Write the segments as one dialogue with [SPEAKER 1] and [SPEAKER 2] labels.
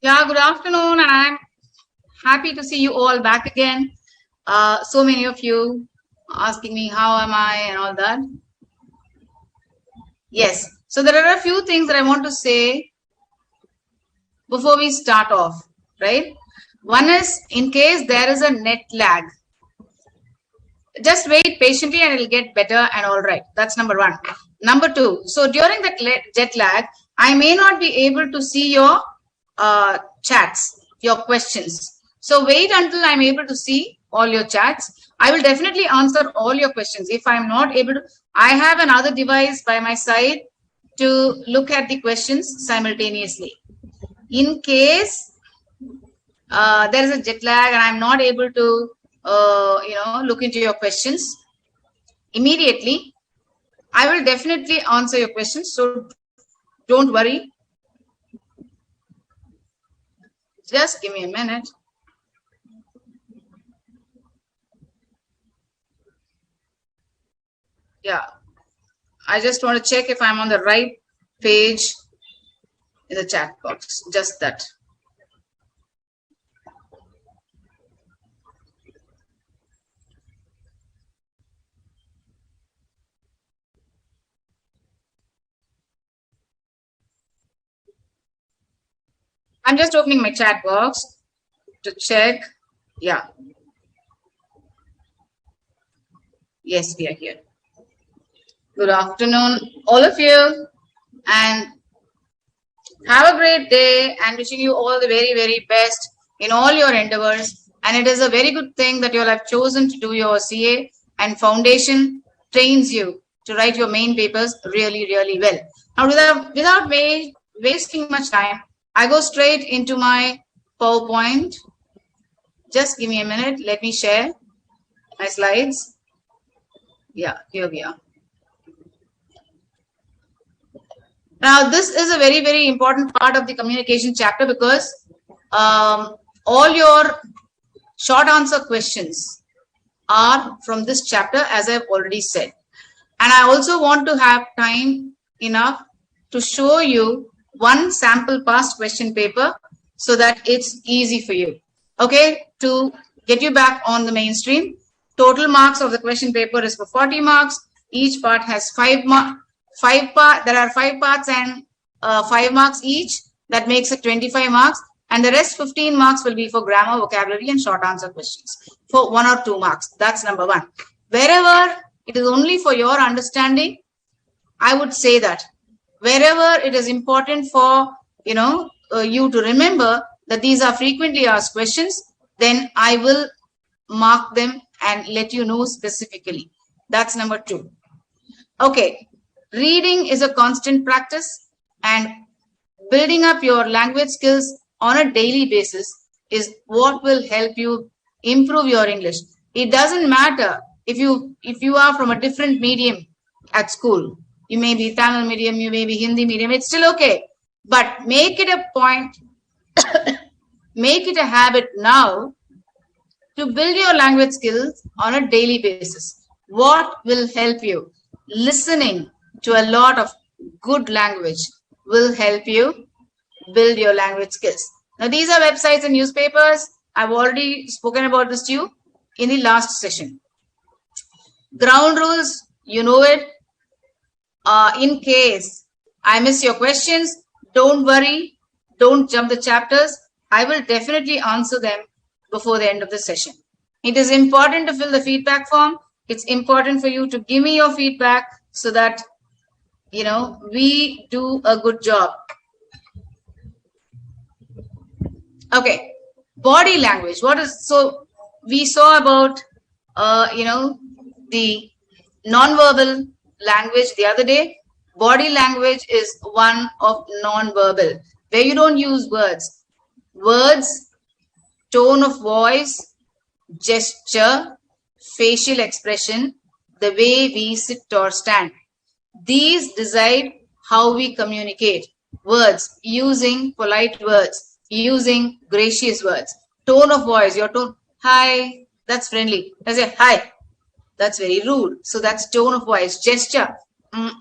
[SPEAKER 1] Yeah, good afternoon, and I'm happy to see you all back again. So many of you asking me how am I and all that. Yes, so there are a few things that I want to say before we start off, right? One is in case there is a net lag, just wait patiently and it'll get better and all right. That's number one. Number two, so during that jet lag, I may not be able to see your chats, your questions. So wait until I'm able to see all your chats. I will definitely answer all your questions. If I'm not able to, I have another device by my side to look at the questions simultaneously. In case there is a jet lag and I'm not able to, look into your questions immediately, I will definitely answer your questions. So don't worry. Just give me a minute. Yeah, I just want to check if I'm on the right page in the chat box. Just that. I'm just opening my chat box to check. Yeah. Yes, we are here. Good afternoon, all of you, and have a great day, and wishing you all the very, very best in all your endeavors. And it is a very good thing that you all have chosen to do your CA, and foundation trains you to write your main papers really, really well. Now, without wasting much time, I go straight into my PowerPoint. Just give me a minute. Let me share my slides. Yeah, here we are. Now, this is a very, very important part of the communication chapter because all your short answer questions are from this chapter, as I've already said. And I also want to have time enough to show you one sample past question paper so that it's easy for you. Okay, to get you back on the mainstream. Total marks of the question paper is for 40 marks. Each part has 5 marks. There are 5 parts and 5 marks each. That makes it 25 marks. And the rest 15 marks will be for grammar, vocabulary, and short answer questions for 1 or 2 marks. That's number one. Wherever it is only for your understanding, I would say that wherever it is important for you to remember that these are frequently asked questions, then I will mark them and let you know specifically. That's number 2. Okay, reading is a constant practice, and building up your language skills on a daily basis is what will help you improve your English. It doesn't matter if you are from a different medium at school. You may be Tamil medium, you may be Hindi medium. It's still okay, but make it a point, make it a habit now to build your language skills on a daily basis. What will help you? Listening to a lot of good language will help you build your language skills. Now, these are websites and newspapers. I've already spoken about this to you in the last session. Ground rules, you know it. In case I miss your questions, don't worry. Don't jump the chapters. I will definitely answer them before the end of the session. It is important to fill the feedback form. It's important for you to give me your feedback so that we do a good job. Okay, body language. So we saw about the non-verbal language the other day. Body language is one of non-verbal, where you don't use words. Words, tone of voice, gesture, facial expression, the way we sit or stand. These decide how we communicate. Words, using polite words, using gracious words. Tone of voice, your tone, hi, that's friendly. I say, hi, that's very rude. So that's tone of voice. Gesture,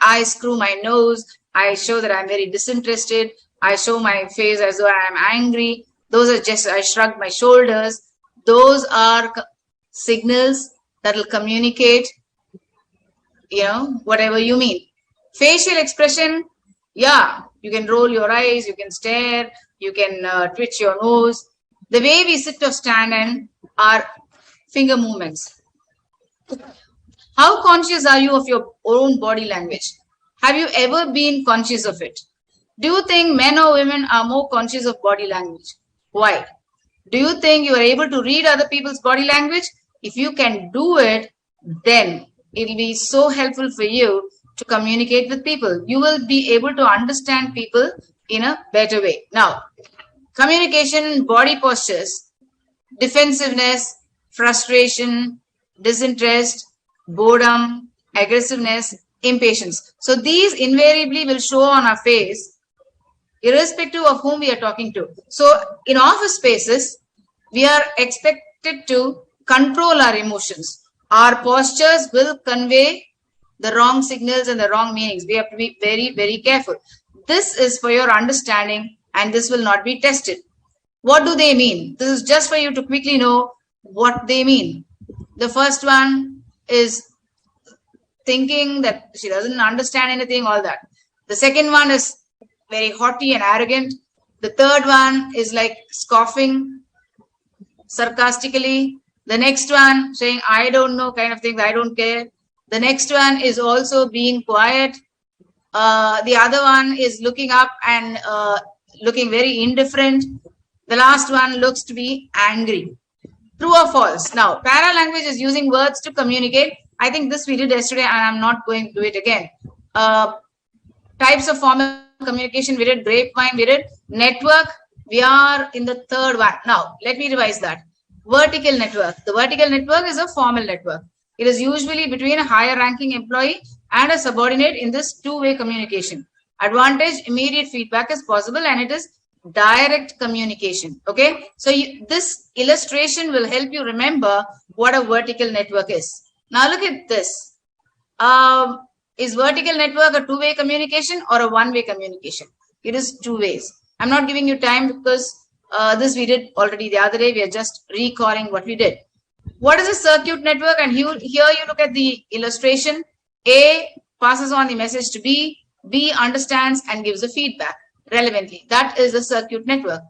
[SPEAKER 1] I screw my nose. I show that I'm very disinterested. I show my face as though I am angry. Those are just, I shrug my shoulders. Those are signals that will communicate, whatever you mean. Facial expression, yeah, you can roll your eyes, you can stare, you can twitch your nose. The way we sit or stand and our finger movements. How conscious are you of your own body language? Have you ever been conscious of it? Do you think men or women are more conscious of body language? Why? Do you think you are able to read other people's body language? If you can do it, then it will be so helpful for you to communicate with people. You will be able to understand people in a better way. Now, communication, body postures, defensiveness, frustration, disinterest, boredom, aggressiveness, impatience. So these invariably will show on our face irrespective of whom we are talking to. So in office spaces, we are expected to control our emotions. Our postures will convey the wrong signals and the wrong meanings. We have to be very, very careful. This is for your understanding and this will not be tested. What do they mean? This is just for you to quickly know what they mean. The first one is thinking that she doesn't understand anything, all that. The second one is very haughty and arrogant. The third one is like scoffing sarcastically. The next one saying, I don't know, kind of thing, I don't care. The next one is also being quiet. The other one is looking up and looking very indifferent. The last one looks to be angry. True or false? Now, paralanguage is using words to communicate. I think this we did yesterday and I'm not going to do it again. Types of formal communication, we did grapevine, we did network. We are in the third one. Now, let me revise that. Vertical network. The vertical network is a formal network. It is usually between a higher ranking employee and a subordinate in this two-way communication. Advantage, immediate feedback is possible and it is direct communication. Okay. So this illustration will help you remember what a vertical network is. Now look at this. Is vertical network a two-way communication or a one-way communication? It is two ways. I'm not giving you time because this we did already the other day. We are just recalling what we did. What is a circuit network? And here you look at the illustration. A passes on the message to B. B understands and gives a feedback relevantly. That is a circuit network.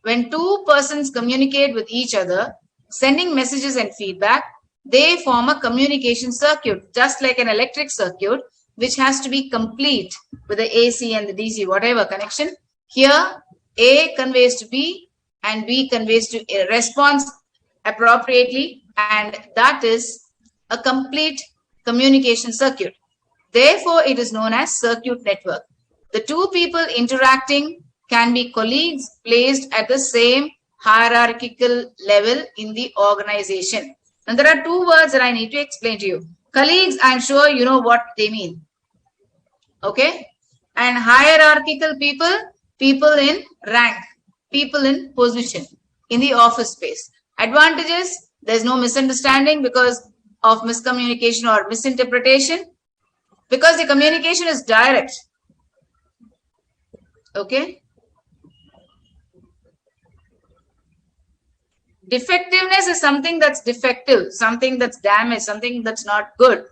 [SPEAKER 1] When two persons communicate with each other, sending messages and feedback, they form a communication circuit, just like an electric circuit, which has to be complete with the AC and the DC, whatever connection. Here, A conveys to B and B conveys to a response appropriately, and that is a complete communication circuit. Therefore, it is known as circuit network. The two people interacting can be colleagues placed at the same hierarchical level in the organization. And there are two words that I need to explain to you. Colleagues, I'm sure you know what they mean. Okay? And hierarchical people, people in rank, people in position in the office space. Advantages, there's no misunderstanding because of miscommunication or misinterpretation, because the communication is direct. Okay? Defectiveness is something that's defective, something that's damaged, something that's not good.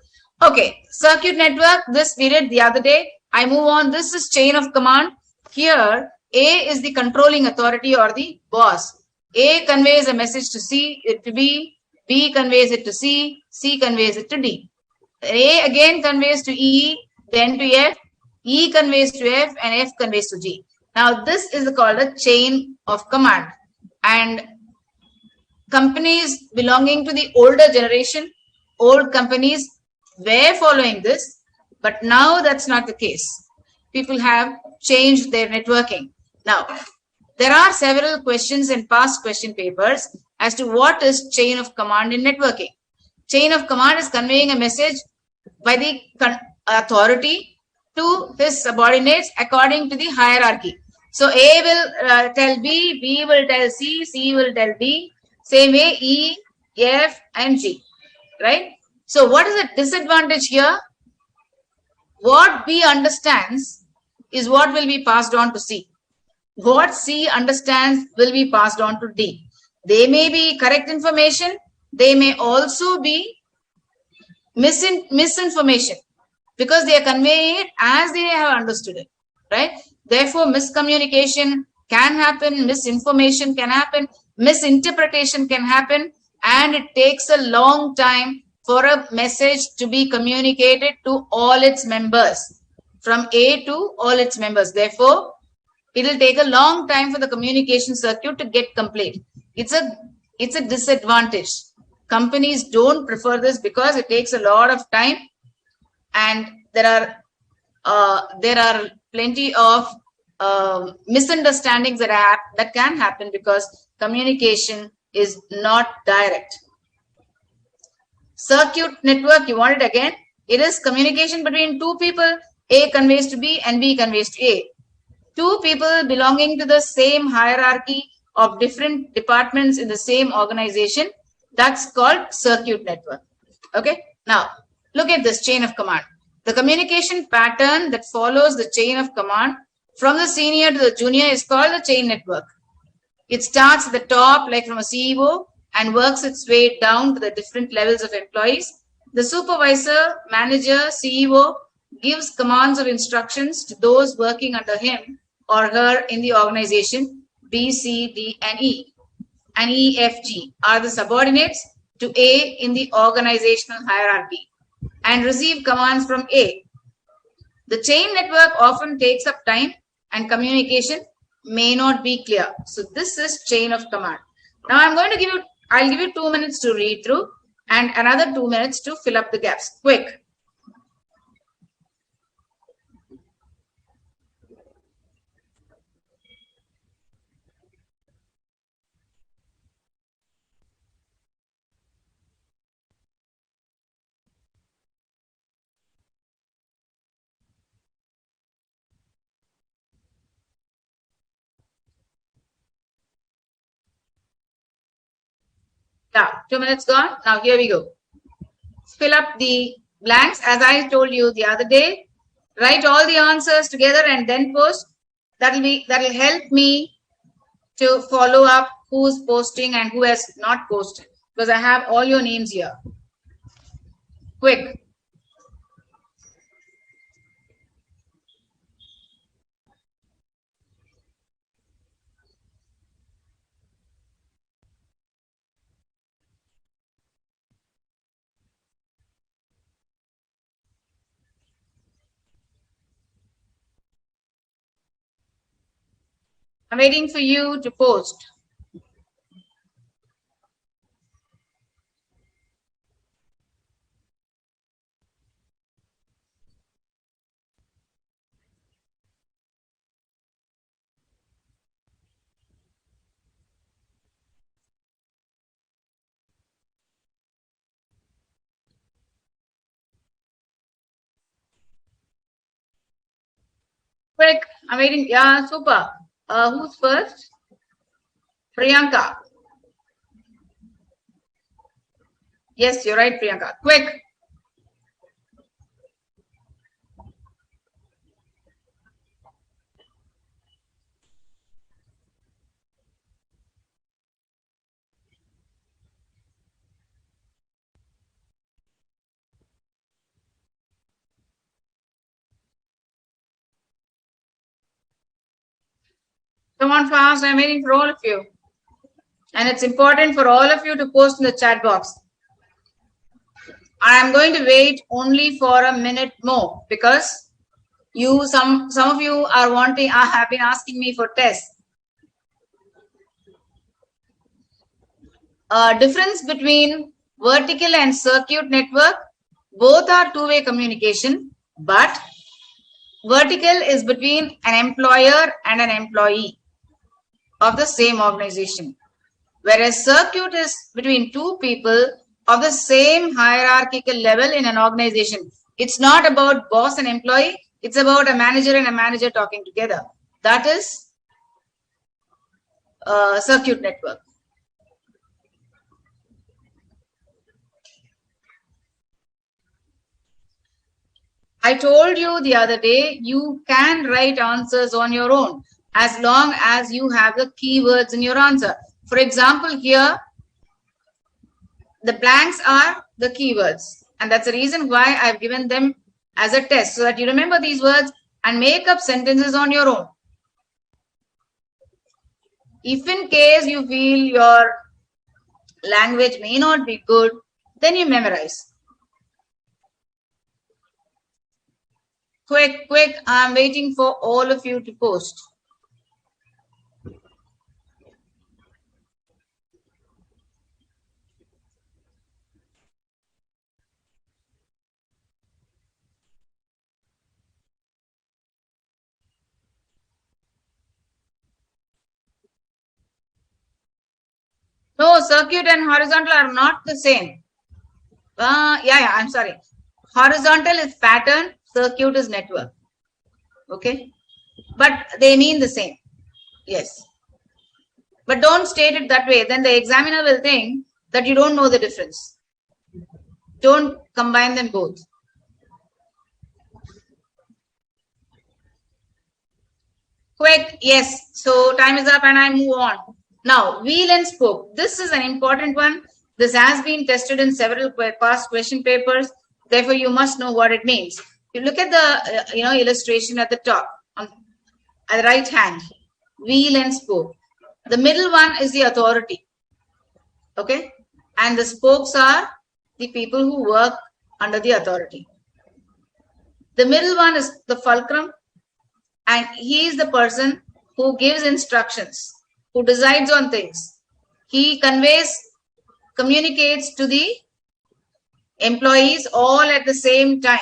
[SPEAKER 1] Okay, circuit network, this we did the other day. I move on. This is chain of command. Here, A is the controlling authority or the boss. A conveys a message to C, to B, B conveys it to C, C conveys it to D. A again conveys to E, then to F, E conveys to F, and F conveys to G. Now, this is called a chain of command. And companies belonging to the older generation, old companies were following this, but now that's not the case. People have changed their networking. Now, there are several questions in past question papers as to what is chain of command in networking. Chain of command is conveying a message by the authority to his subordinates according to the hierarchy. So A will tell B, B will tell C, C will tell D, same way E, F and G, right? So what is the disadvantage here? What B understands is what will be passed on to C. What C understands will be passed on to D. They may be correct information. They may also be misinformation because they are conveying it as they have understood it, right? Therefore, miscommunication can happen, misinformation can happen, misinterpretation can happen, and it takes a long time for a message to be communicated to all its members, from A to all its members. Therefore, it will take a long time for the communication circuit to get complete. It's a disadvantage. Companies don't prefer this because it takes a lot of time, and there are plenty of misunderstandings that can happen because communication is not direct. Circuit network, you want it again? It is communication between two people. A conveys to B and B conveys to A. Two people belonging to the same hierarchy of different departments in the same organization. That's called circuit network. Okay. Now, look at this chain of command. The communication pattern that follows the chain of command from the senior to the junior is called the chain network. It starts at the top, like from a CEO, and works its way down to the different levels of employees. The supervisor, manager, CEO gives commands or instructions to those working under him or her in the organization. B, C, D, and E, and E, F, G are the subordinates to A in the organizational hierarchy and receive commands from A. The chain network often takes up time and communication may not be clear. So this is chain of command. Now I'll give you 2 minutes to read through and another 2 minutes to fill up the gaps. Quick. Yeah, 2 minutes gone. Now here we go. Fill up the blanks as I told you the other day. Write all the answers together and then post. That'll help me to follow up who's posting and who has not posted, because I have all your names here. Quick. I'm waiting for you to post. Quick. I'm waiting. Yeah, super. Who's first? Priyanka. Yes, you're right, Priyanka. Quick. Come on fast. I'm waiting for all of you. And it's important for all of you to post in the chat box. I am going to wait only for a minute more because some of you are wanting, have been asking me for tests. Difference between vertical and circuit network, both are two-way communication, but vertical is between an employer and an employee of the same organization, whereas circuit is between two people of the same hierarchical level in an organization. It's not about boss and employee, it's about a manager and a manager talking together. That is circuit network. I told you the other day, you can write answers on your own. as long as you have the keywords in your answer. For example, here, the blanks are the keywords. And that's the reason why I've given them as a test, so that you remember these words and make up sentences on your own. If in case you feel your language may not be good, then you memorize. Quick, I'm waiting for all of you to post. No, circuit and horizontal are not the same. Yeah, I'm sorry. Horizontal is pattern, circuit is network. Okay, but they mean the same. Yes, but don't state it that way. Then the examiner will think that you don't know the difference. Don't combine them both. Quick, yes. So time is up and I move on. Now, wheel and spoke. This is an important one. This has been tested in several past question papers. Therefore, you must know what it means. You look at the illustration at the top, at the right hand, wheel and spoke. The middle one is the authority. Okay, and the spokes are the people who work under the authority. The middle one is the fulcrum, and he is the person who gives instructions, who decides on things. He communicates to the employees all at the same time.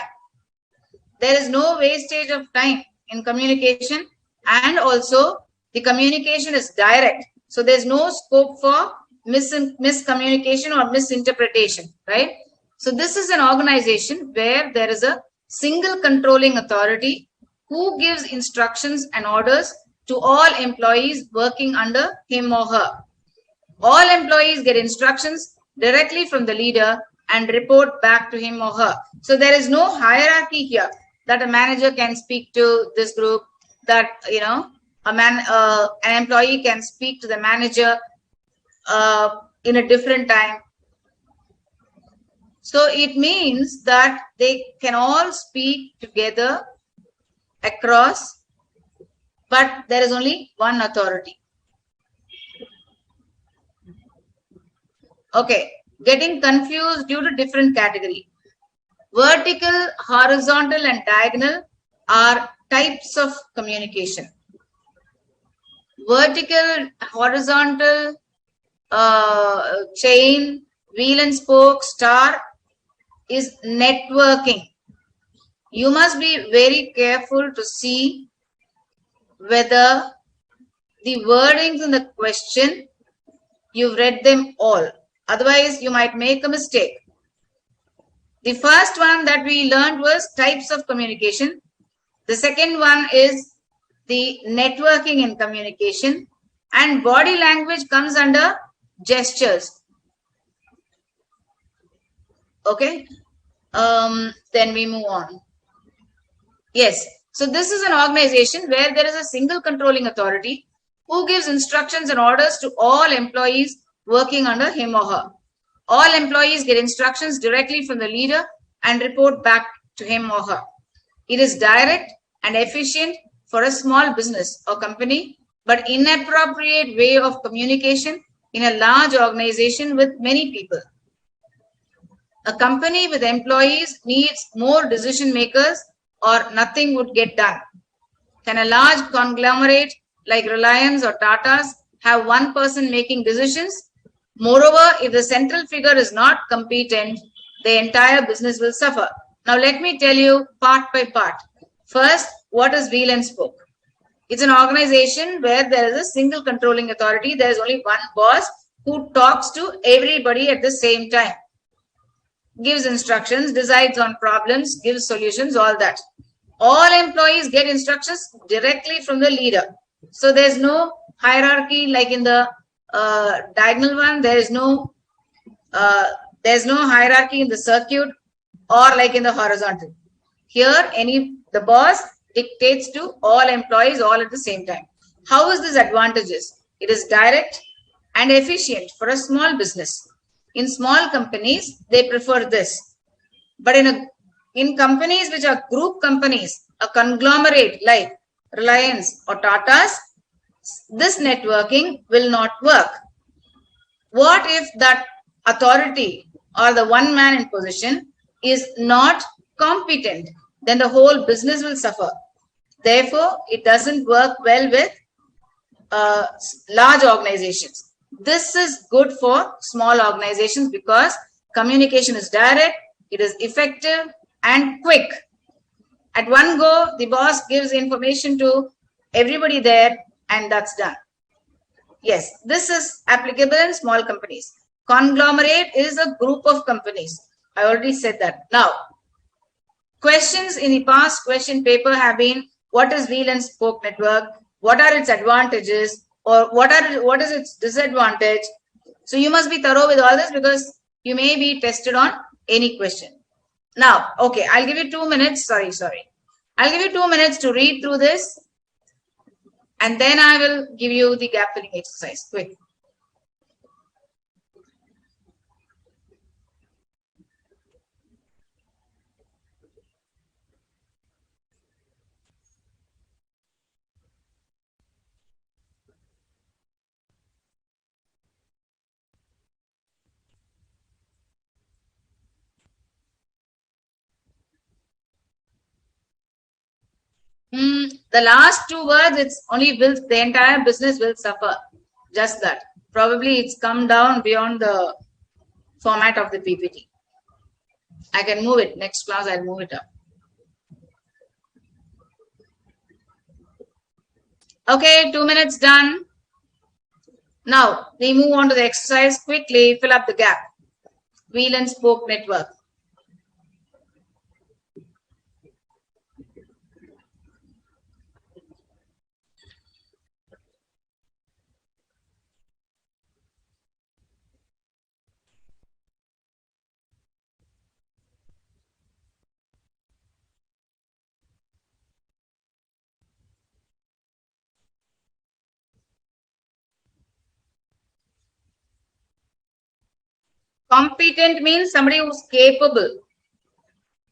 [SPEAKER 1] There is no wastage of time in communication, and also the communication is direct. So there's no scope for miscommunication or misinterpretation, right? So this is an organization where there is a single controlling authority who gives instructions and orders to all employees working under him or her. All employees get instructions directly from the leader and report back to him or her. So there is no hierarchy here that a manager can speak to this group, that an employee can speak to the manager in a different time. So it means that they can all speak together across, but there is only one authority. Okay, getting confused due to different category. Vertical, horizontal, and diagonal are types of communication. Vertical, horizontal, chain, wheel and spoke, star is networking. You must be very careful to see whether the wordings in the question, you've read them all. Otherwise, you might make a mistake. The first one that we learned was types of communication. The second one is the networking in communication, and body language comes under gestures. Okay, then we move on. Yes, so this is an organization where there is a single controlling authority who gives instructions and orders to all employees working under him or her. All employees get instructions directly from the leader and report back to him or her. It is direct and efficient for a small business or company, but inappropriate way of communication in a large organization with many people. A company with employees needs more decision makers or nothing would get done. Can a large conglomerate like Reliance or Tata's have one person making decisions? Moreover, if the central figure is not competent, the entire business will suffer. Now, let me tell you part by part. First, what is wheel and spoke? It's an organization where there is a single controlling authority. There is only one boss who talks to everybody at the same time, gives instructions, decides on problems, gives solutions, all that. All employees get instructions directly from the leader. So there's no hierarchy like in the diagonal one. There's no hierarchy in the circuit or like in the horizontal. Here, the boss dictates to all employees all at the same time. How is this advantageous? It is direct and efficient for a small business. In small companies, they prefer this. But in companies which are group companies, a conglomerate like Reliance or Tata's, this networking will not work. What if that authority or the one man in position is not competent? Then the whole business will suffer. Therefore, it doesn't work well with large organizations. This is good for small organizations because communication is direct, it is effective and quick. At one go, the boss gives information to everybody there and that's done. Yes, this is applicable in small companies. Conglomerate is a group of companies. I already said that. Now, questions in the past question paper have been, what is wheel and spoke network? What are its advantages? Or what is its disadvantage? So you must be thorough with all this because you may be tested on any question. Now, okay, I'll give you 2 minutes. Sorry. I'll give you 2 minutes to read through this. And then I will give you the gap filling exercise. Quick. The last 2 words, it's only will, the entire business will suffer. Just that. Probably it's come down beyond the format of the PPT. I can move it. Next class, I'll move it up. Okay, 2 minutes done. Now, we move on to the exercise. Quickly fill up the gap. Wheel and spoke network. Competent means somebody who's capable,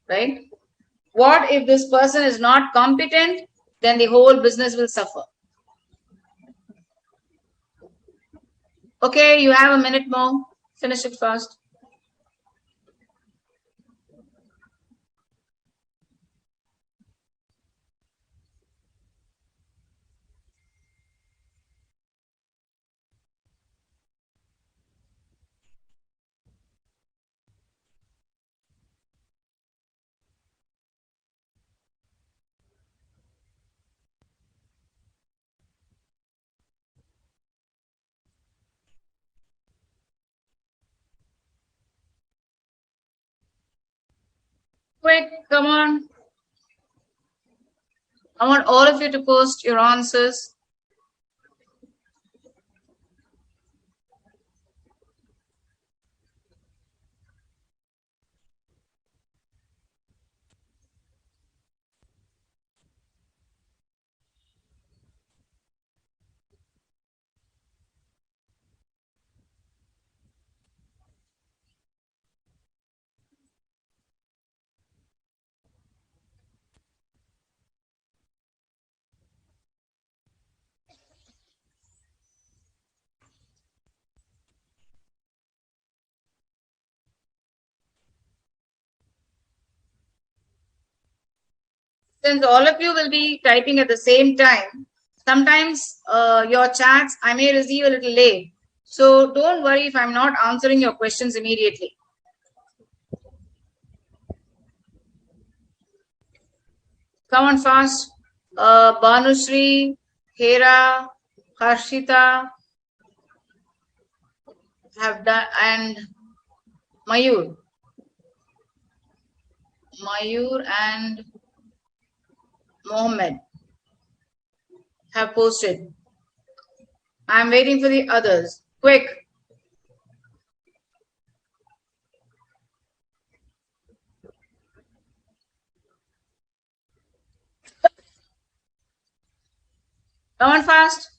[SPEAKER 1] right? What if this person is not competent? Then the whole business will suffer. Okay, you have a minute more. Finish it fast. Quick, come on. I want all of you to post your answers. Since all of you will be typing at the same time, sometimes your chats I may receive a little late. So don't worry if I'm not answering your questions immediately. Come on fast. Banushree, Hera, Harshita have done, and Mayur. Mayur and Mohammed have posted. I'm waiting for the others. Quick. Come on fast.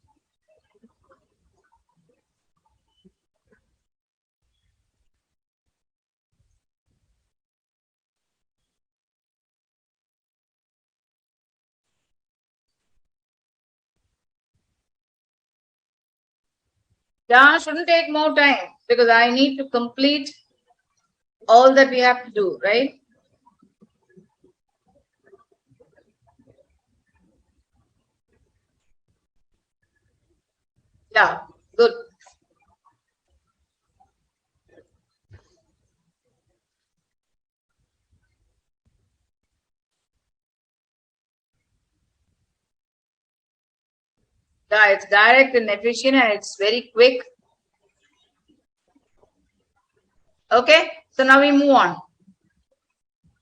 [SPEAKER 1] Yeah, shouldn't take more time because I need to complete all that we have to do, right? Yeah, good. Yeah, it's direct and efficient and it's very quick. Okay, so now we move on.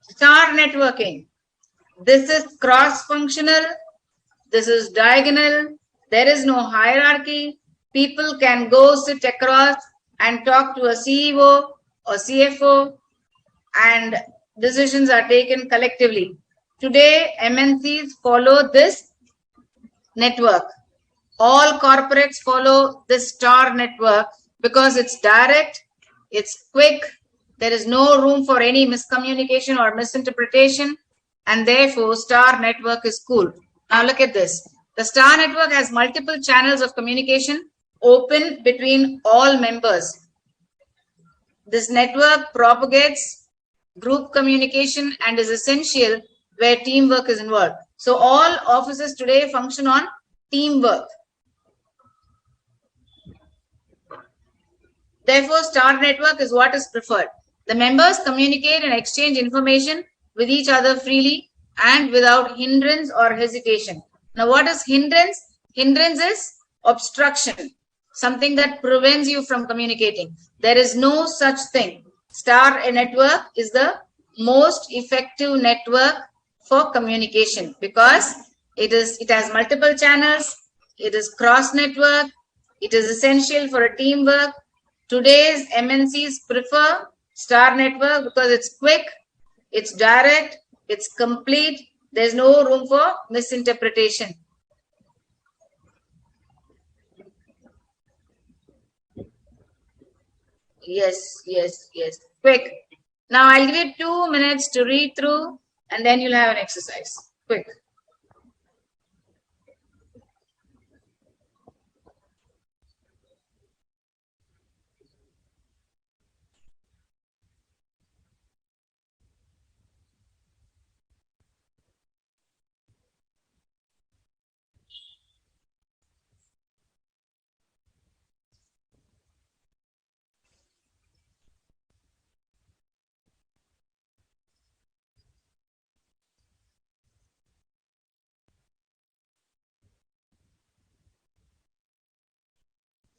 [SPEAKER 1] Star networking. This is cross-functional. This is diagonal. There is no hierarchy. People can go sit across and talk to a CEO or CFO, and decisions are taken collectively. Today, MNCs follow this network. All corporates follow this star network because it's direct, it's quick, there is no room for any miscommunication or misinterpretation, and therefore star network is cool. Now look at this. The star network has multiple channels of communication open between all members. This network propagates group communication and is essential where teamwork is involved. So all offices today function on teamwork. Therefore, star network is what is preferred. The members communicate and exchange information with each other freely and without hindrance or hesitation. Now, what is hindrance? Hindrance is obstruction, something that prevents you from communicating. There is no such thing. Star network is the most effective network for communication because it has multiple channels, it is cross network, it is essential for a teamwork. Today's MNCs prefer star network because it's quick, it's direct, it's complete, there's no room for misinterpretation. Yes, yes, yes. Quick. Now I'll give you 2 minutes to read through and then you'll have an exercise. Quick.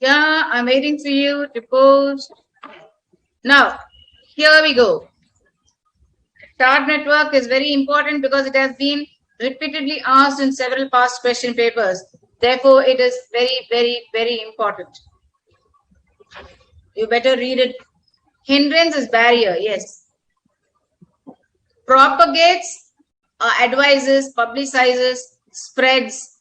[SPEAKER 1] Yeah, I'm waiting for you to post. Now, here we go. Star network is very important because it has been repeatedly asked in several past question papers. Therefore, it is very, very, very important. You better read it. Hindrance is barrier, yes. Propagates, advises, publicizes, spreads.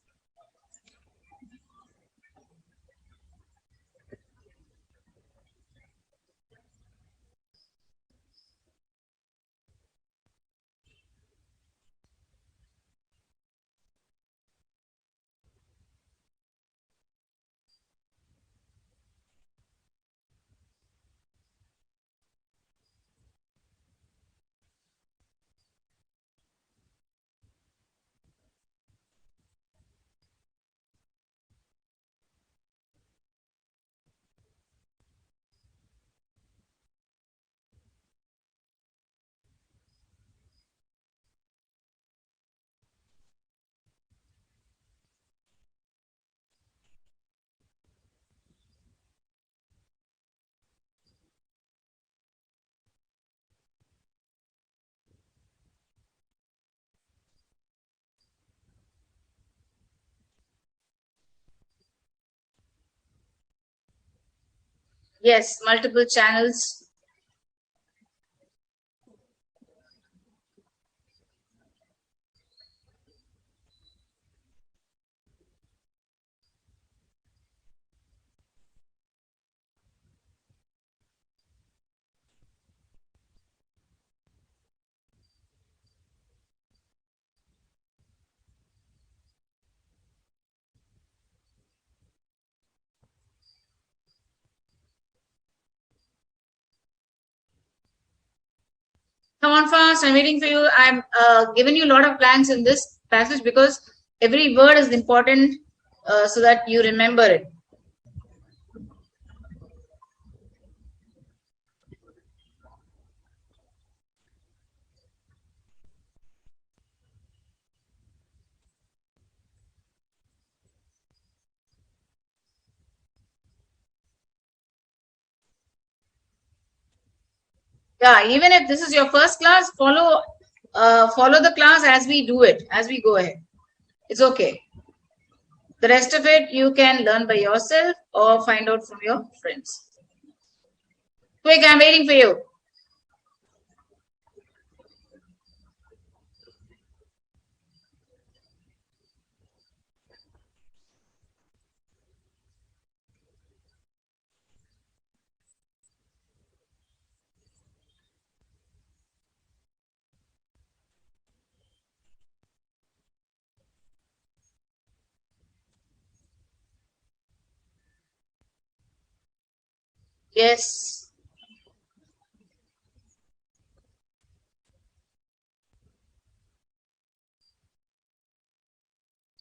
[SPEAKER 1] Yes, multiple channels. Come on fast, I'm waiting for you. I'm giving you a lot of blanks in this passage because every word is important so that you remember it. Yeah, even if this is your first class, follow the class as we do it, as we go ahead. It's okay. The rest of it you can learn by yourself or find out from your friends. Quick, I'm waiting for you. Yes.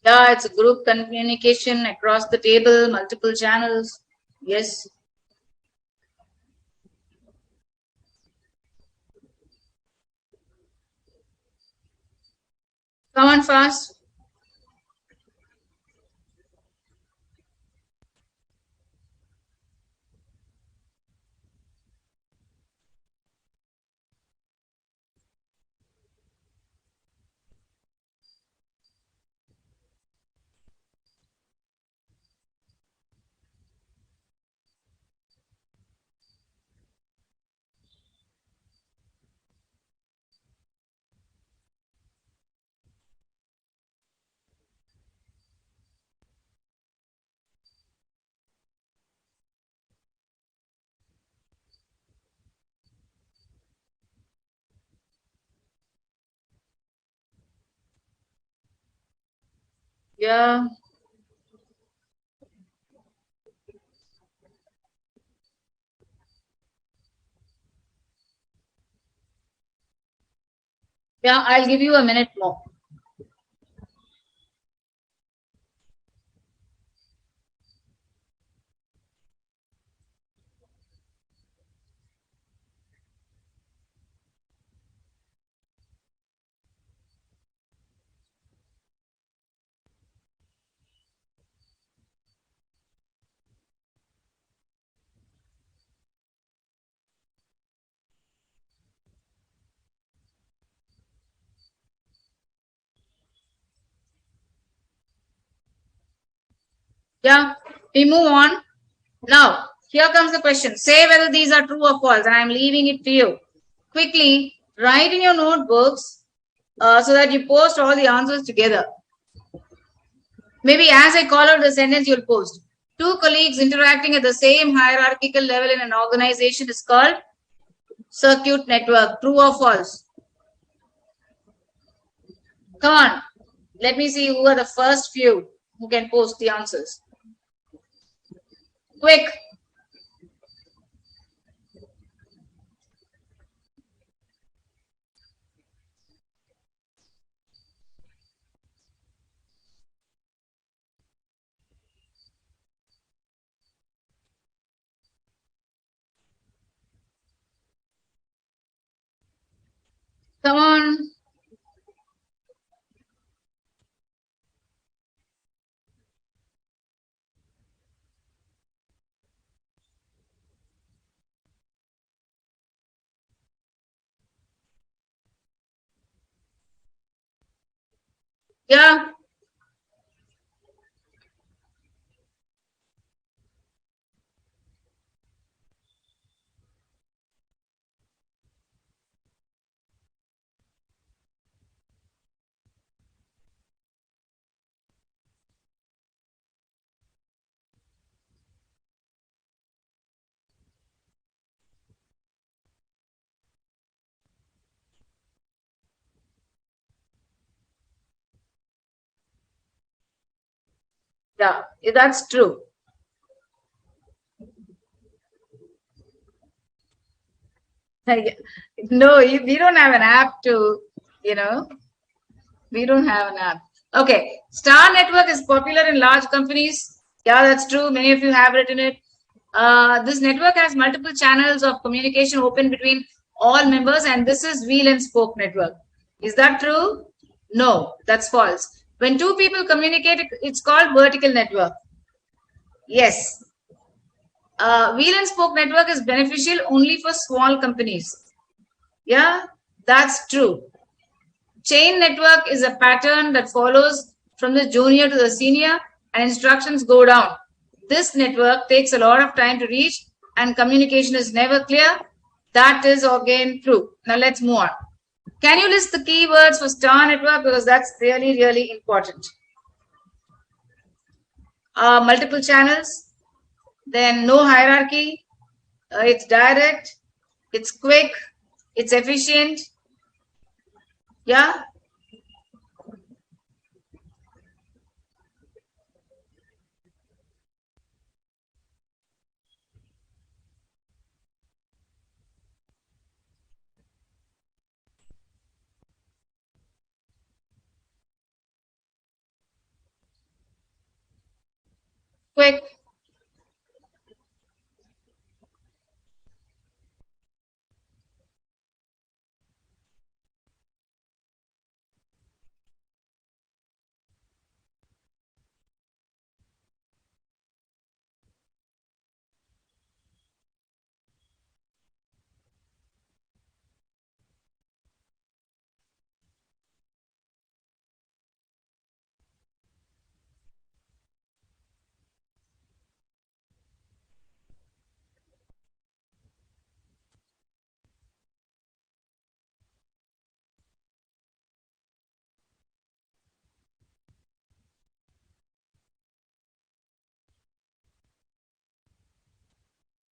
[SPEAKER 1] Yeah, it's a group communication across the table, multiple channels. Yes. Come on fast. Yeah. Yeah, I'll give you a minute more. Yeah, we move on. Now, here comes the question. Say whether these are true or false, and I'm leaving it to you. Quickly, write in your notebooks so that you post all the answers together. Maybe as I call out the sentence, you'll post. Two colleagues interacting at the same hierarchical level in an organization is called circuit network. True or false? Come on. Let me see who are the first few who can post the answers. Quick. Come on. Yeah. Yeah. That's true. No, we don't have an app to, you know, we don't have an app. Okay, Star Network is popular in large companies. Yeah, that's true. Many of you have written it. This network has multiple channels of communication open between all members, and this is wheel and spoke network. Is that true? No, that's false. When two people communicate, it's called vertical network. Yes. Wheel and spoke network is beneficial only for small companies. Yeah, that's true. Chain network is a pattern that follows from the junior to the senior and instructions go down. This network takes a lot of time to reach and communication is never clear. That is again true. Now let's move on. Can you list the keywords for star network? Because that's really, really important. Multiple channels, then no hierarchy, it's direct, it's quick, it's efficient. Yeah, quick.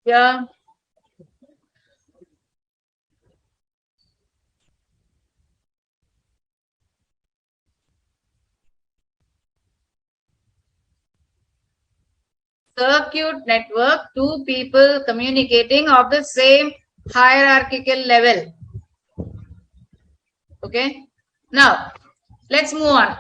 [SPEAKER 1] Yeah. Circuit network, two people communicating of the same hierarchical level. Okay. Now, let's move on.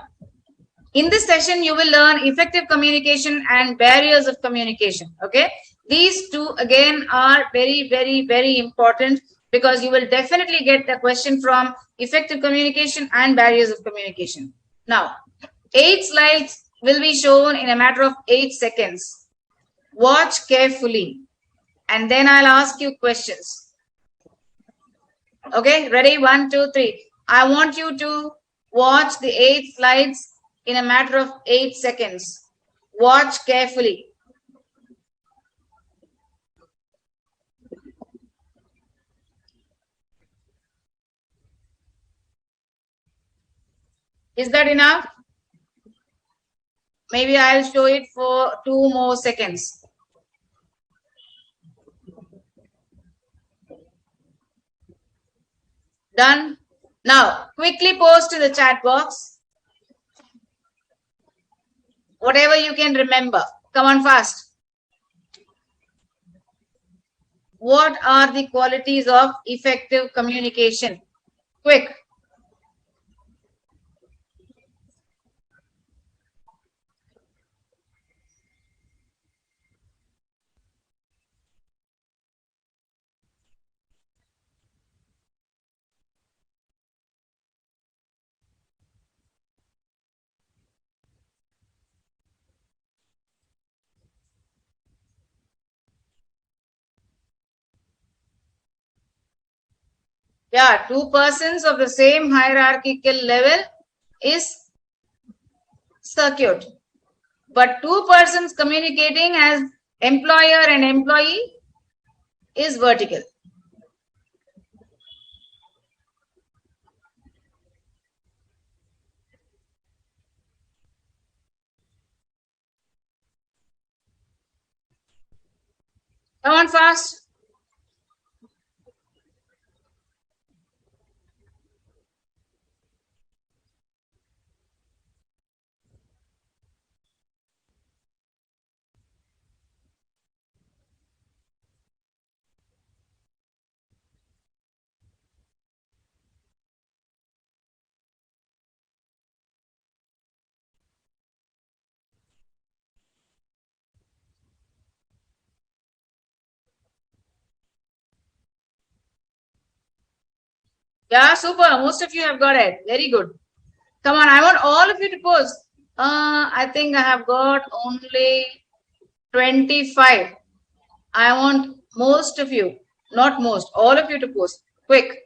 [SPEAKER 1] In this session, you will learn effective communication and barriers of communication. Okay. These two again are very, very, very important because you will definitely get the question from effective communication and barriers of communication. Now, 8 slides will be shown in a matter of 8 seconds. Watch carefully and then I'll ask you questions. Okay, ready? 1, 2, 3. I want you to watch the 8 slides in a matter of 8 seconds. Watch carefully. Is that enough? Maybe I'll show it for 2 more seconds. Done? Now, quickly post in the chat box whatever you can remember. Come on fast. What are the qualities of effective communication? Quick. Yeah, two persons of the same hierarchical level is circuit. But two persons communicating as employer and employee is vertical. Come on fast. Yeah, super. Most of you have got it. Very good. Come on, I want all of you to post. I think I have got only 25. I want most of you, not most, all of you to post. Quick.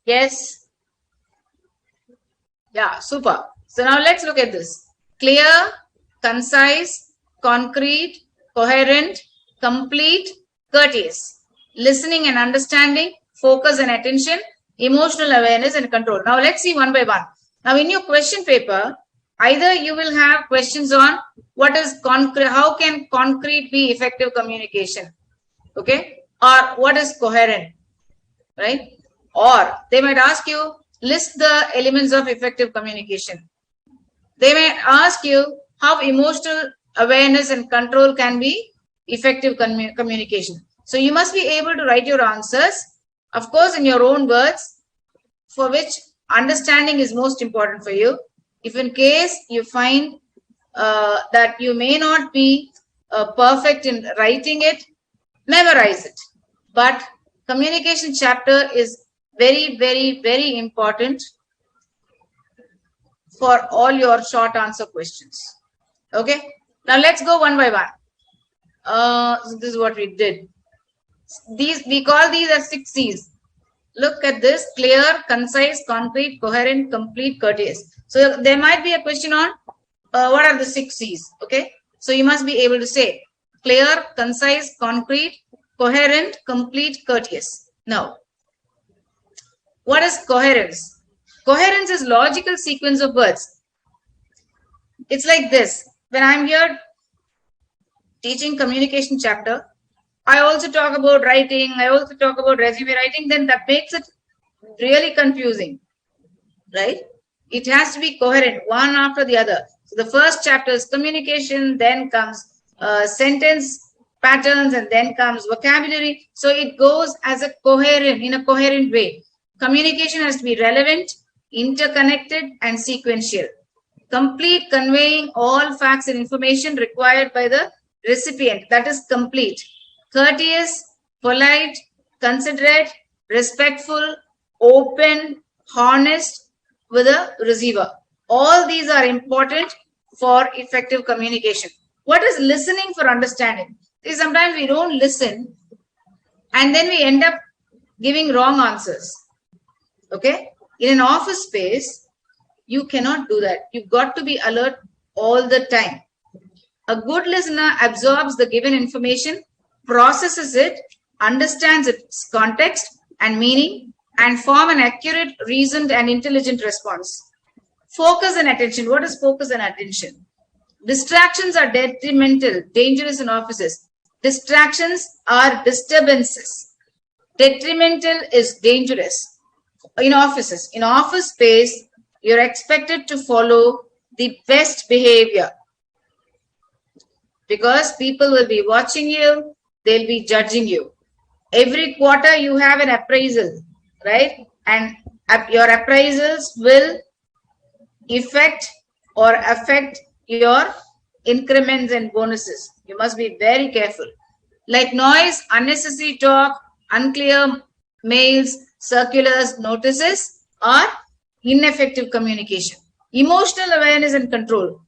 [SPEAKER 1] Yes. Yeah, super. So now let's look at this. Clear, concise, concrete, coherent, complete, courteous. Listening and understanding, focus and attention, emotional awareness and control. Now let's see one by one. Now in your question paper, either you will have questions on what is concrete, how can concrete be effective communication, okay, or what is coherent, right? Or they might ask you, list the elements of effective communication. They may ask you how emotional awareness and control can be effective communication. So you must be able to write your answers, of course, in your own words, for which understanding is most important for you. If in case you find that you may not be perfect in writing it, memorize it. But communication chapter is very, very, very important for all your short answer questions. Okay. Now let's go one by one. So this is what we did. These we call these as 6 C's. Look at this: clear, concise, concrete, coherent, complete, courteous. So there might be a question on what are the 6 C's. Okay. So you must be able to say clear, concise, concrete, coherent, complete, courteous. Now, what is coherence? Coherence is logical sequence of words. It's like this. When I'm here teaching communication chapter, I also talk about writing, I also talk about resume writing, then that makes it really confusing, right? It has to be coherent, one after the other. So the first chapter is communication, then comes sentence patterns, and then comes vocabulary. So it goes as a coherent, in a coherent way. Communication has to be relevant, interconnected, and sequential. Complete, conveying all facts and information required by the recipient. That is complete. Courteous, polite, considerate, respectful, open, honest with a receiver. All these are important for effective communication. What is listening for understanding? See, sometimes we don't listen and then we end up giving wrong answers. Okay? In an office space, you cannot do that. You've got to be alert all the time. A good listener absorbs the given information, processes it, understands its context and meaning, and form an accurate, reasoned, and intelligent response. Focus and attention. What is focus and attention? Distractions are detrimental, dangerous in offices. Distractions are disturbances. Detrimental is dangerous in offices. In office space, you're expected to follow the best behavior because people will be watching you, they'll be judging you. Every quarter you have an appraisal, right? And your appraisals will affect your increments and bonuses. You must be very careful. Like noise, unnecessary talk, unclear mails, circulars, notices are ineffective communication. Emotional awareness and control.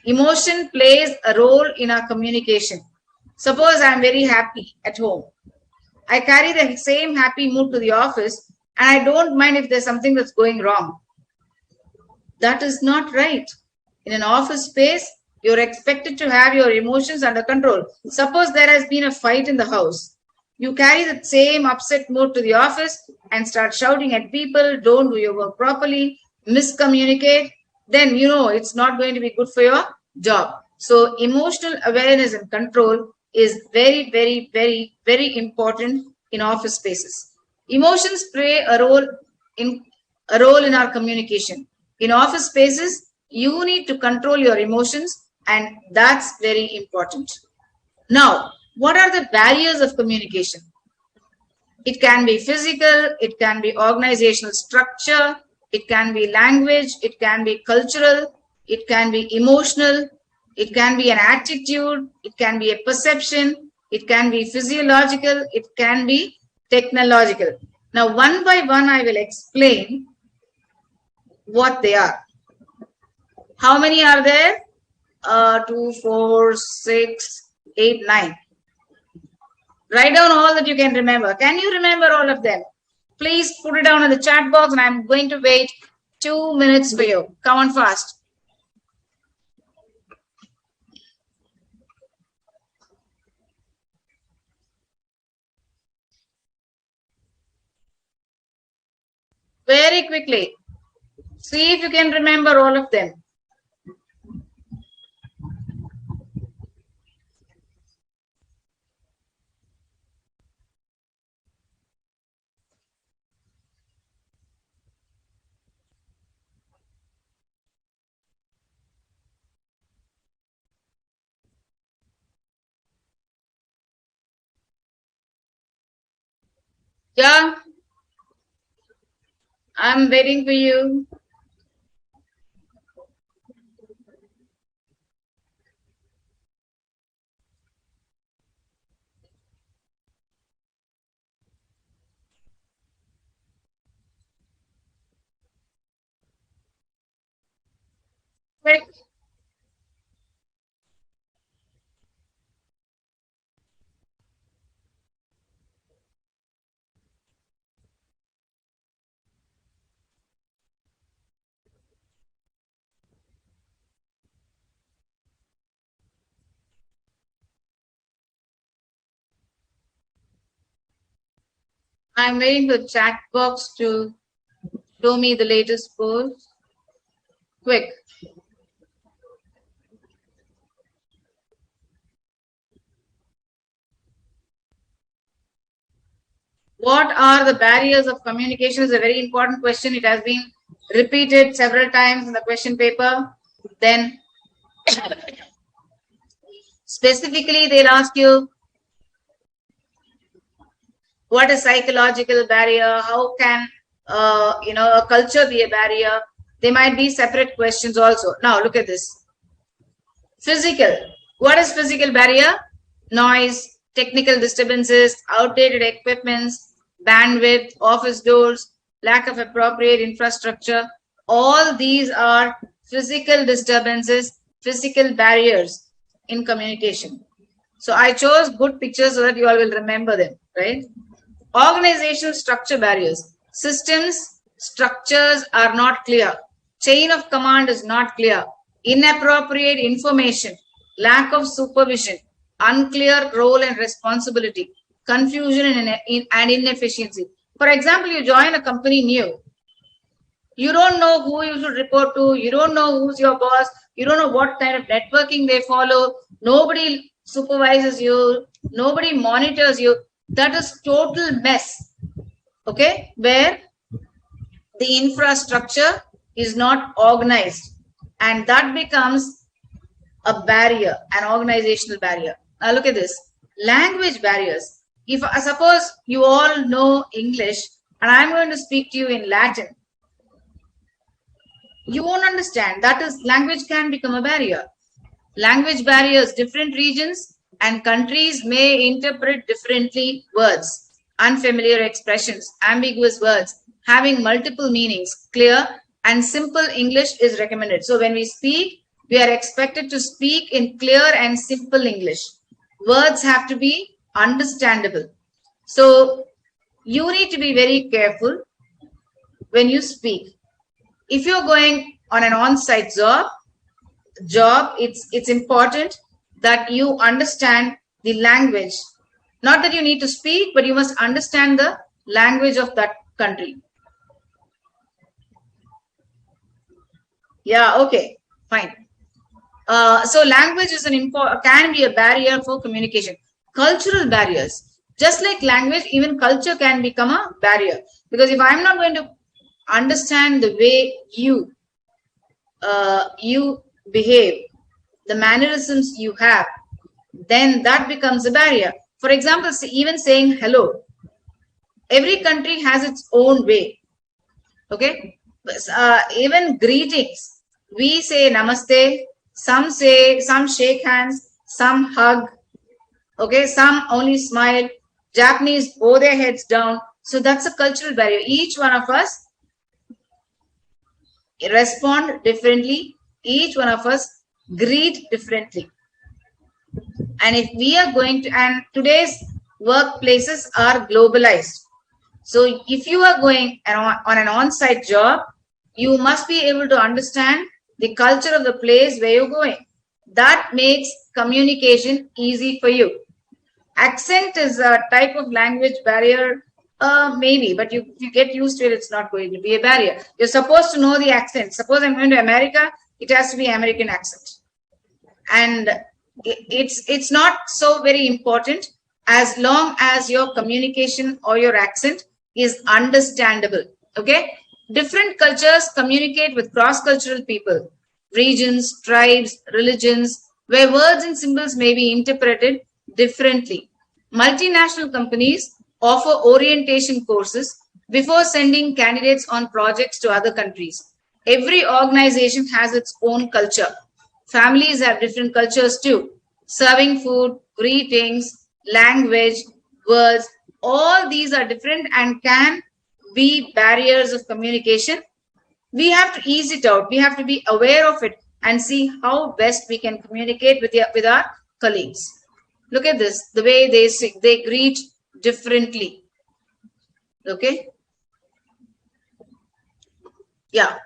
[SPEAKER 1] Emotion plays a role in our communication. Suppose I'm very happy at home. I carry the same happy mood to the office and I don't mind if there's something that's going wrong. That is not right. In an office space, you're expected to have your emotions under control. Suppose there has been a fight in the house. You carry the same upset mood to the office and start shouting at people, don't do your work properly, miscommunicate, then you know it's not going to be good for your job. So emotional awareness and control is very, very, very, very important in office spaces. Emotions play a role in our communication. In office spaces, you need to control your emotions, and that's very important. Now, what are the barriers of communication? It can be physical, it can be organizational structure, it can be language, it can be cultural, it can be emotional, it can be an attitude, it can be a perception, it can be physiological, it can be technological. Now, one by one, I will explain what they are. How many are there? 2, 4, 6, 8, 9. Write down all that you can remember. Can you remember all of them? Please put it down in the chat box, and I'm going to wait 2 minutes for you. Come on fast. Very quickly. See if you can remember all of them. Yeah, I'm waiting for you. Quick. I'm waiting for the chat box to show me the latest post. Quick. What are the barriers of communication is a very important question. It has been repeated several times in the question paper. Then specifically, they'll ask you, what is psychological barrier? How can a culture be a barrier? They might be separate questions also. Now look at this. Physical. What is physical barrier? Noise, technical disturbances, outdated equipments, bandwidth, office doors, lack of appropriate infrastructure. All these are physical disturbances, physical barriers in communication. So I chose good pictures so that you all will remember them, right? Organizational structure barriers. Systems, structures are not clear. Chain of command is not clear. Inappropriate information. Lack of supervision. Unclear role and responsibility. Confusion and inefficiency. For example, you join a company new. You don't know who you should report to. You don't know who's your boss. You don't know what kind of networking they follow. Nobody supervises you. Nobody monitors you. That is total mess. Okay, where the infrastructure is not organized, and that becomes a barrier, an organizational barrier. Now look at this. Language barriers. If suppose you all know English and I'm going to speak to you in Latin, you won't understand. That is, language can become a barrier. Language barriers, different regions and countries may interpret differently words, unfamiliar expressions, ambiguous words, having multiple meanings. Clear and simple English is recommended. So when we speak, we are expected to speak in clear and simple English. Words have to be understandable. So you need to be very careful when you speak. If you're going on an on-site job, it's important that you understand the language. Not that you need to speak, but you must understand the language of that country. Yeah, okay, fine. So language is can be a barrier for communication. Cultural barriers. Just like language, even culture can become a barrier. Because if I'm not going to understand the way you behave, the mannerisms you have, then that becomes a barrier. For example, even saying hello. Every country has its own way. Okay. Even greetings. We say namaste. Some shake hands. Some hug. Okay. Some only smile. Japanese bow their heads down. So that's a cultural barrier. Each one of us respond differently. Each one of us greet differently. And if we are going to, and today's workplaces are globalized. So if you are going on an on-site job, you must be able to understand the culture of the place where you're going. That makes communication easy for you. Accent is a type of language barrier, maybe, but if you get used to it, it's not going to be a barrier. You're supposed to know the accent. Suppose I'm going to America, it has to be American accent. And it's not so very important as long as your communication or your accent is understandable. Okay. Different cultures communicate with cross-cultural people, regions, tribes, religions, where words and symbols may be interpreted differently. Multinational companies offer orientation courses before sending candidates on projects to other countries. Every organization has its own culture. Families have different cultures too. Serving food, greetings, language, words, all these are different and can be barriers of communication. We have to ease it out. We have to be aware of it and see how best we can communicate with our colleagues. Look at this, the way they greet differently. Okay. Yeah.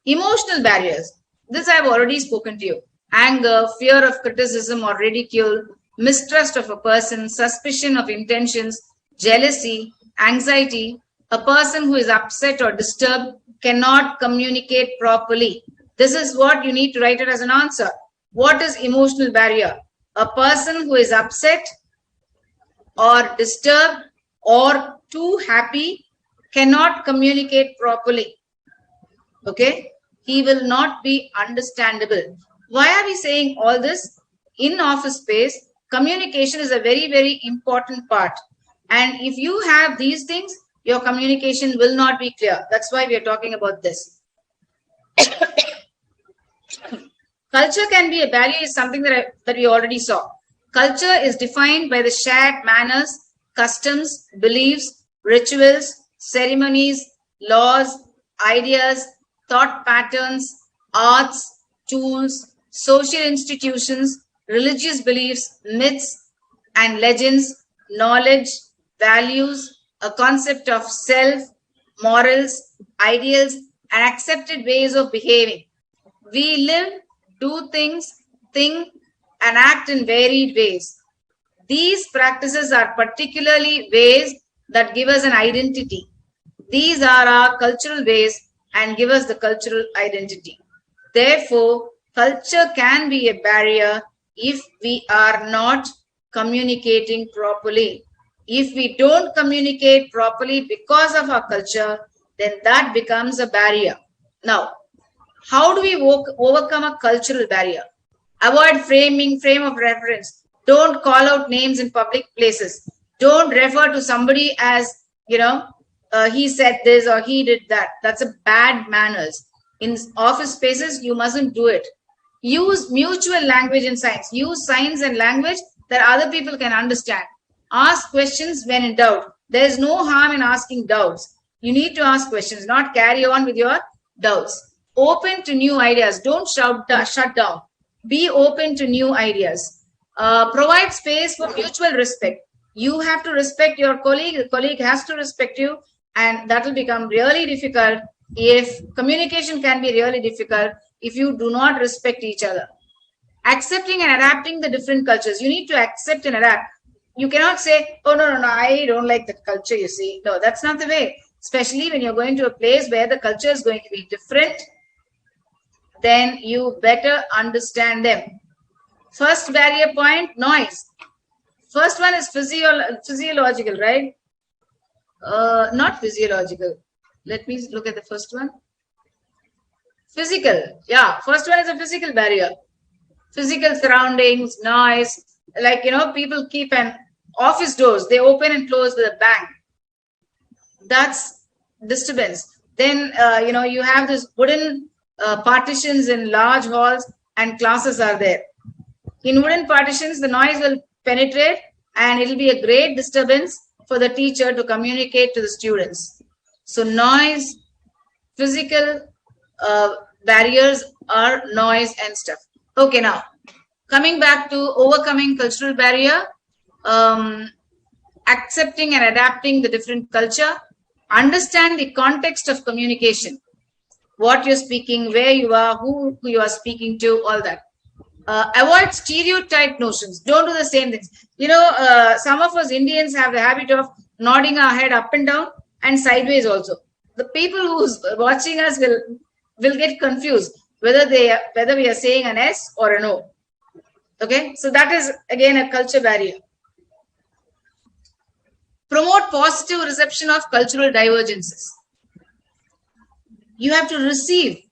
[SPEAKER 1] Emotional barriers. This I've already spoken to you. Anger, fear of criticism or ridicule, mistrust of a person, suspicion of intentions, jealousy, anxiety. A person who is upset or disturbed cannot communicate properly. This is what you need to write it as an answer. What is emotional barrier? A person who is upset or disturbed or too happy cannot communicate properly. Okay? He will not be understandable. Why are we saying all this? In office space, communication is a very, very important part. And if you have these things, your communication will not be clear. That's why we are talking about this. Culture can be a barrier is something that we already saw. Culture is defined by the shared manners, customs, beliefs, rituals, ceremonies, laws, ideas, thought patterns, arts, tools, social institutions, religious beliefs, myths and legends, knowledge, values, a concept of self, morals, ideals, and accepted ways of behaving. We live, do things, think, and act in varied ways. These practices are particularly ways that give us an identity. These are our cultural ways and give us the cultural identity. Therefore, culture can be a barrier if we are not communicating properly. If we don't communicate properly because of our culture, then that becomes a barrier. Now, how do we overcome a cultural barrier? Avoid frame of reference. Don't call out names in public places. Don't refer to somebody as, he said this or he did that. That's a bad manners. In office spaces, you mustn't do it. Use mutual language and signs. Use signs and language that other people can understand. Ask questions when in doubt. There is no harm in asking doubts. You need to ask questions, not carry on with your doubts. Open to new ideas. Don't shut down. Be open to new ideas. Provide space for mutual respect. You have to respect your colleague. The colleague has to respect you. And that will become really difficult if communication can be really difficult if you do not respect each other. Accepting and adapting the different cultures. You need to accept and adapt. You cannot say, oh, no, I don't like the culture, you see. No, that's not the way. Especially when you're going to a place where the culture is going to be different, then you better understand them. First barrier point, noise. First one is physiological, right? Not physiological. Let me look at the first one. Physical. Yeah, first one is a physical barrier. Physical surroundings, noise. Like, people keep an office doors. They open and close with a bang. That's disturbance. Then, you have this wooden partitions in large halls and classes are there. In wooden partitions, the noise will penetrate and it will be a great disturbance for the teacher to communicate to the students. So noise, physical barriers are noise and stuff. Okay, now coming back to overcoming cultural barrier, accepting and adapting the different culture, understand the context of communication, what you're speaking, where you are, who you are speaking to, all that. Avoid stereotype notions. Don't do the same things. Some of us Indians have the habit of nodding our head up and down and sideways also. The people who's watching us will get confused whether we are saying an S or a no. Okay, so that is again a culture barrier. Promote positive reception of cultural divergences. You have to receive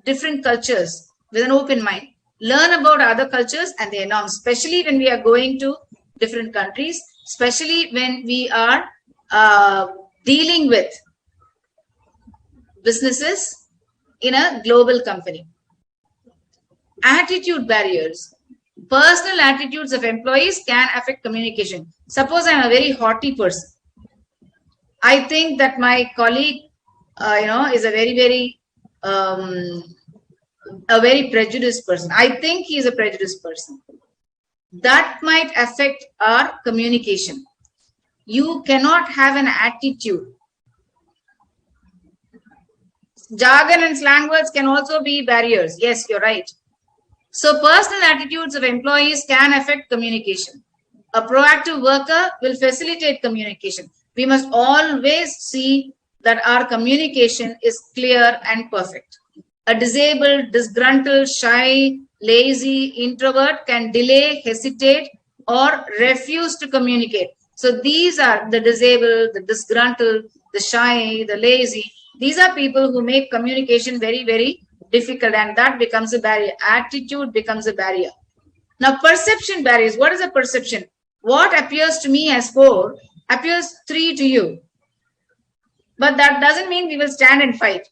[SPEAKER 1] different cultures with an open mind. Learn about other cultures and their norms, especially when we are going to different countries, especially when we are dealing with businesses in a global company. Attitude barriers. Personal attitudes of employees can affect communication. Suppose I'm a very haughty person. I think that my colleague, is a very prejudiced person. I think he is a prejudiced person. That might affect our communication. You cannot have an attitude. Jargon and slang words can also be barriers. Yes, you're right. So personal attitudes of employees can affect communication. A proactive worker will facilitate communication. We must always see that our communication is clear and perfect. A disabled, disgruntled, shy, lazy introvert can delay, hesitate, or refuse to communicate. So these are the disabled, the disgruntled, the shy, the lazy. These are people who make communication very, very difficult, and that becomes a barrier. Attitude becomes a barrier. Now, perception barriers. What is a perception? What appears to me as 4 appears 3 to you. But that doesn't mean we will stand and fight.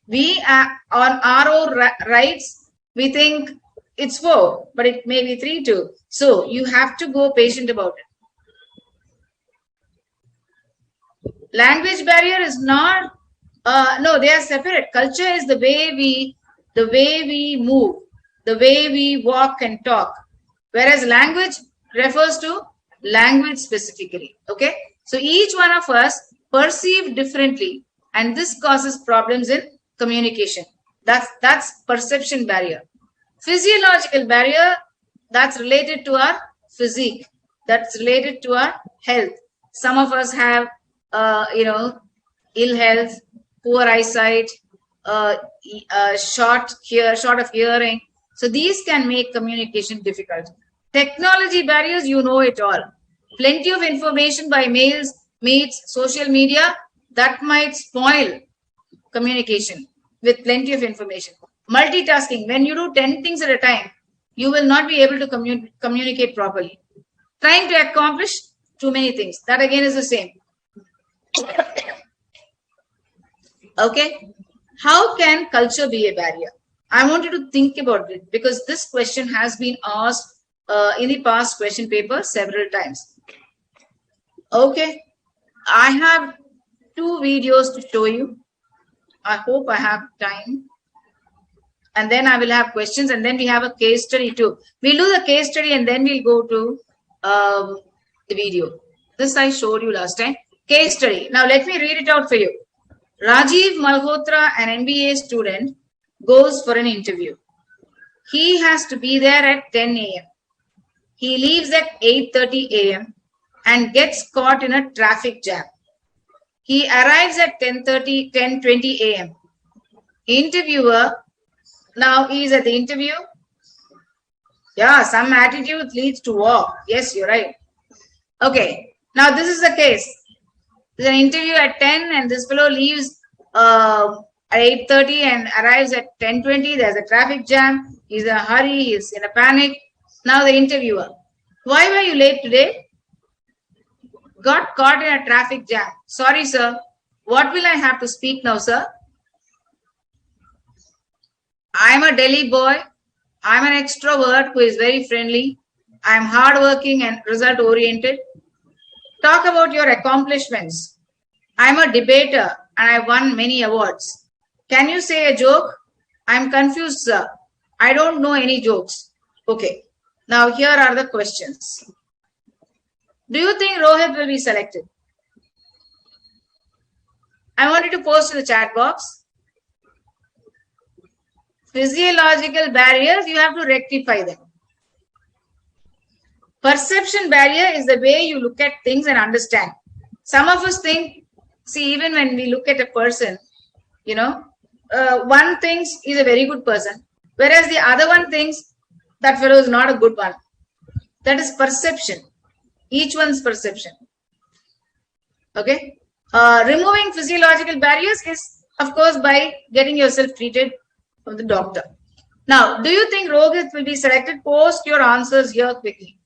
[SPEAKER 1] We are on our own rights. We think it's 4, but it may be 3 too. So you have to go patient about it. Language barrier is not. No, they are separate. Culture is the way we move, the way we walk and talk. Whereas language refers to language specifically. Okay. So each one of us perceive differently, and this causes problems in communication. That's perception barrier. Physiological barrier, that's related to our physique. That's related to our health. Some of us have, ill health, poor eyesight, short of hearing. So these can make communication difficult. Technology barriers, you know it all. Plenty of information by mails, meets, social media, that might spoil communication with plenty of information. Multitasking, when you do 10 things at a time, you will not be able to communicate properly. Trying to accomplish too many things, that again is the same. Okay, how can culture be a barrier? I want you to think about it, because this question has been asked in the past question paper several times. Okay, I have 2 videos to show you. I hope I have time. And then I will have questions, and then we have a case study too. We'll do the case study and then we'll go to the video. This I showed you last time. Case study. Now let me read it out for you. Rajiv Malhotra, an MBA student, goes for an interview. He has to be there at 10 a.m. He leaves at 8:30 a.m. and gets caught in a traffic jam. He arrives at 10:20 a.m. Interviewer, now he is at the interview. Yeah, some attitude leads to war. Yes, you're right. Okay, now this is the case. There's an interview at 10 and this fellow leaves at 8:30 and arrives at 10:20. There's a traffic jam. He's in a hurry. He's in a panic. Now the interviewer. Why were you late today? Got caught in a traffic jam. Sorry, sir. What will I have to speak now, sir? I'm a Delhi boy. I'm an extrovert who is very friendly. I'm hardworking and result oriented. Talk about your accomplishments. I'm a debater and I won many awards. Can you say a joke? I'm confused, sir. I don't know any jokes. Okay. Now here are the questions. Do you think Rohit will be selected? I want you to post in the chat box. Physiological barriers, you have to rectify them. Perception barrier is the way you look at things and understand. Some of us think, see, even when we look at a person, one thinks he's a very good person, whereas the other one thinks that fellow is not a good one. That is perception. Each one's perception. Okay. Removing physiological barriers is, of course, by getting yourself treated from the doctor. Now, do you think Rohit will be selected? Post your answers here quickly.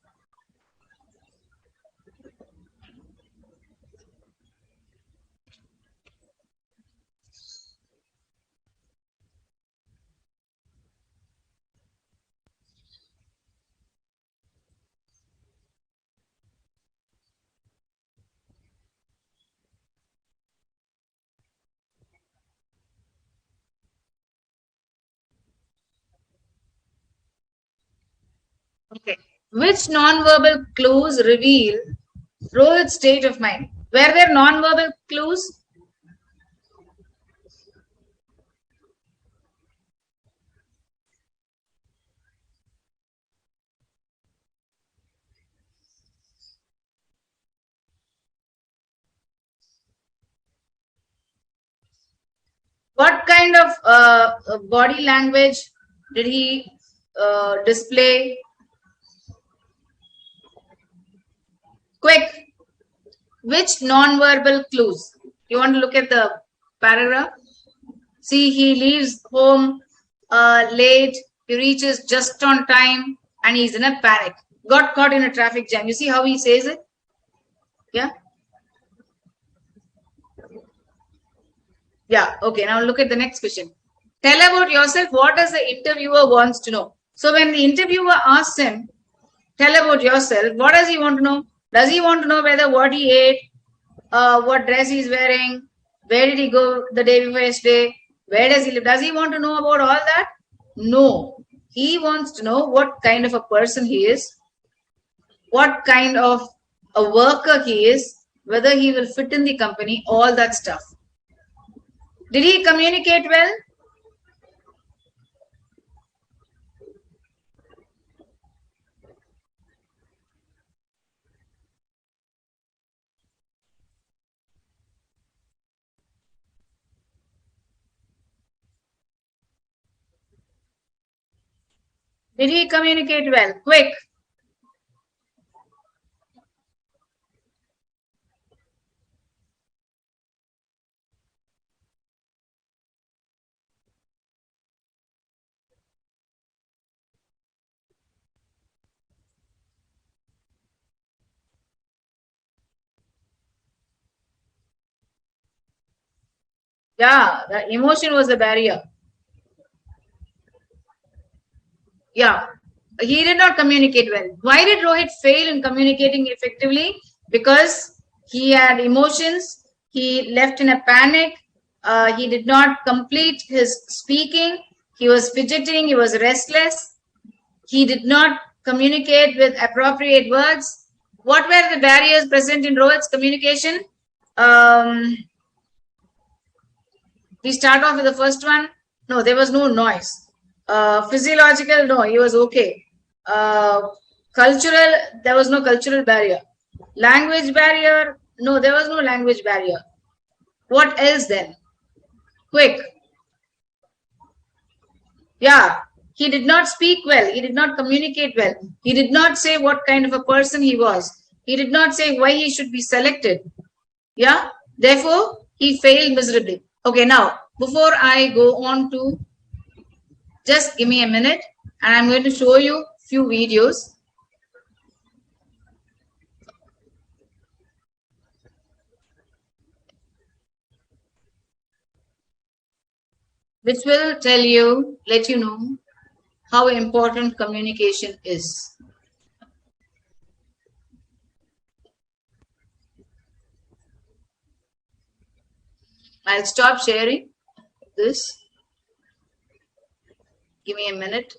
[SPEAKER 1] Okay. Which non-verbal clues reveal Rohit's state of mind? Were there non-verbal clues? What kind of body language did he display? Quick. Which non-verbal clues? You want to look at the paragraph? See, he leaves home late, he reaches just on time, and he's in a panic. Got caught in a traffic jam. You see how he says it? Yeah? Yeah, okay. Now look at the next question. Tell about yourself. What does the interviewer wants to know? So when the interviewer asks him, tell about yourself, what does he want to know? Does he want to know whether what he ate, what dress he's wearing, where did he go the day before yesterday, where does he live? Does he want to know about all that? No. He wants to know what kind of a person he is, what kind of a worker he is, whether he will fit in the company, all that stuff. Did he communicate well? Did he communicate well? Quick. Yeah, the emotion was the barrier. Yeah, he did not communicate well. Why did Rohit fail in communicating effectively? Because he had emotions, he left in a panic, he did not complete his speaking, he was fidgeting, he was restless, he did not communicate with appropriate words. What were the barriers present in Rohit's communication? We start off with the first one. No, there was no noise. Physiological, no, he was okay. Cultural, there was no cultural barrier. Language barrier, no, there was no language barrier. What else then? Quick. Yeah, He did not speak well. He did not communicate well. He did not say what kind of a person he was. He did not say why he should be selected. Yeah. Therefore, he failed miserably. Okay. Now, before I go on to, just give me a minute, and I'm going to show you few videos. Which will tell you, let you know how important communication is. I'll stop sharing this. Give me a minute.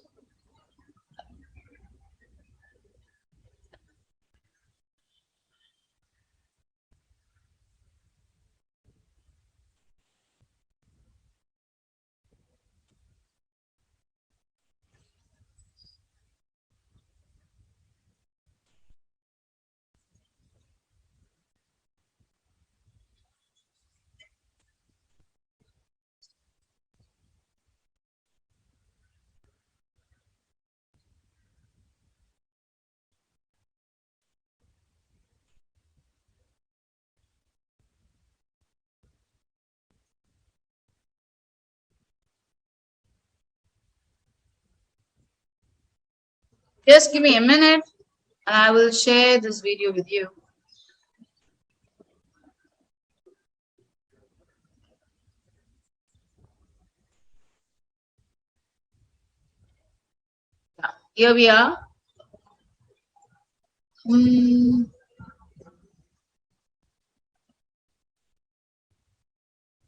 [SPEAKER 1] Just give me a minute and I will share this video with you. Here we are.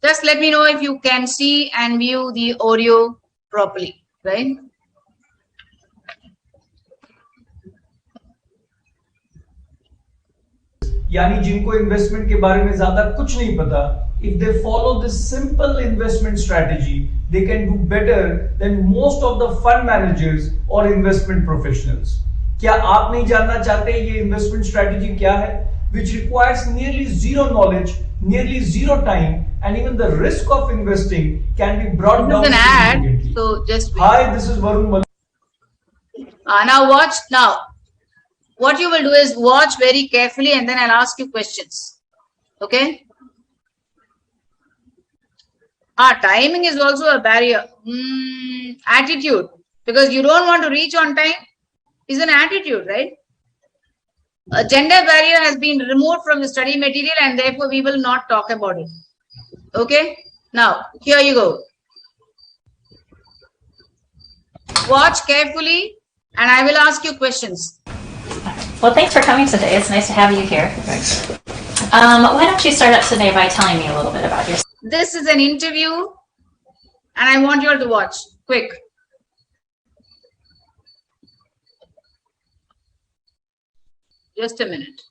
[SPEAKER 1] Just let me know if you can see and view the audio properly, right?
[SPEAKER 2] यानी जिनको investment के बारे में ज्यादा कुछ नहीं पता, if they follow this simple investment strategy, they can do better than most of the fund managers or investment professionals. क्या आप नहीं जानना चाहते ये investment strategy क्या है? Which requires nearly zero knowledge, nearly zero time, and even the risk of investing can be brought down significantly.
[SPEAKER 1] So just wait.
[SPEAKER 2] Hi, this is Varun.
[SPEAKER 1] Now watch now. What you will do is watch very carefully and then I'll ask you questions. Okay? Timing is also a barrier. Attitude. Because you don't want to reach on time is an attitude, right? A gender barrier has been removed from the study material and therefore we will not talk about it. Okay? Now, here you go. Watch carefully and I will ask you questions.
[SPEAKER 3] Well, thanks for coming today. It's nice to have you here.
[SPEAKER 4] Thanks.
[SPEAKER 3] Why don't you start up today by telling me a little bit about yourself?
[SPEAKER 1] This is an interview and I want you all to watch. Quick. Just a minute.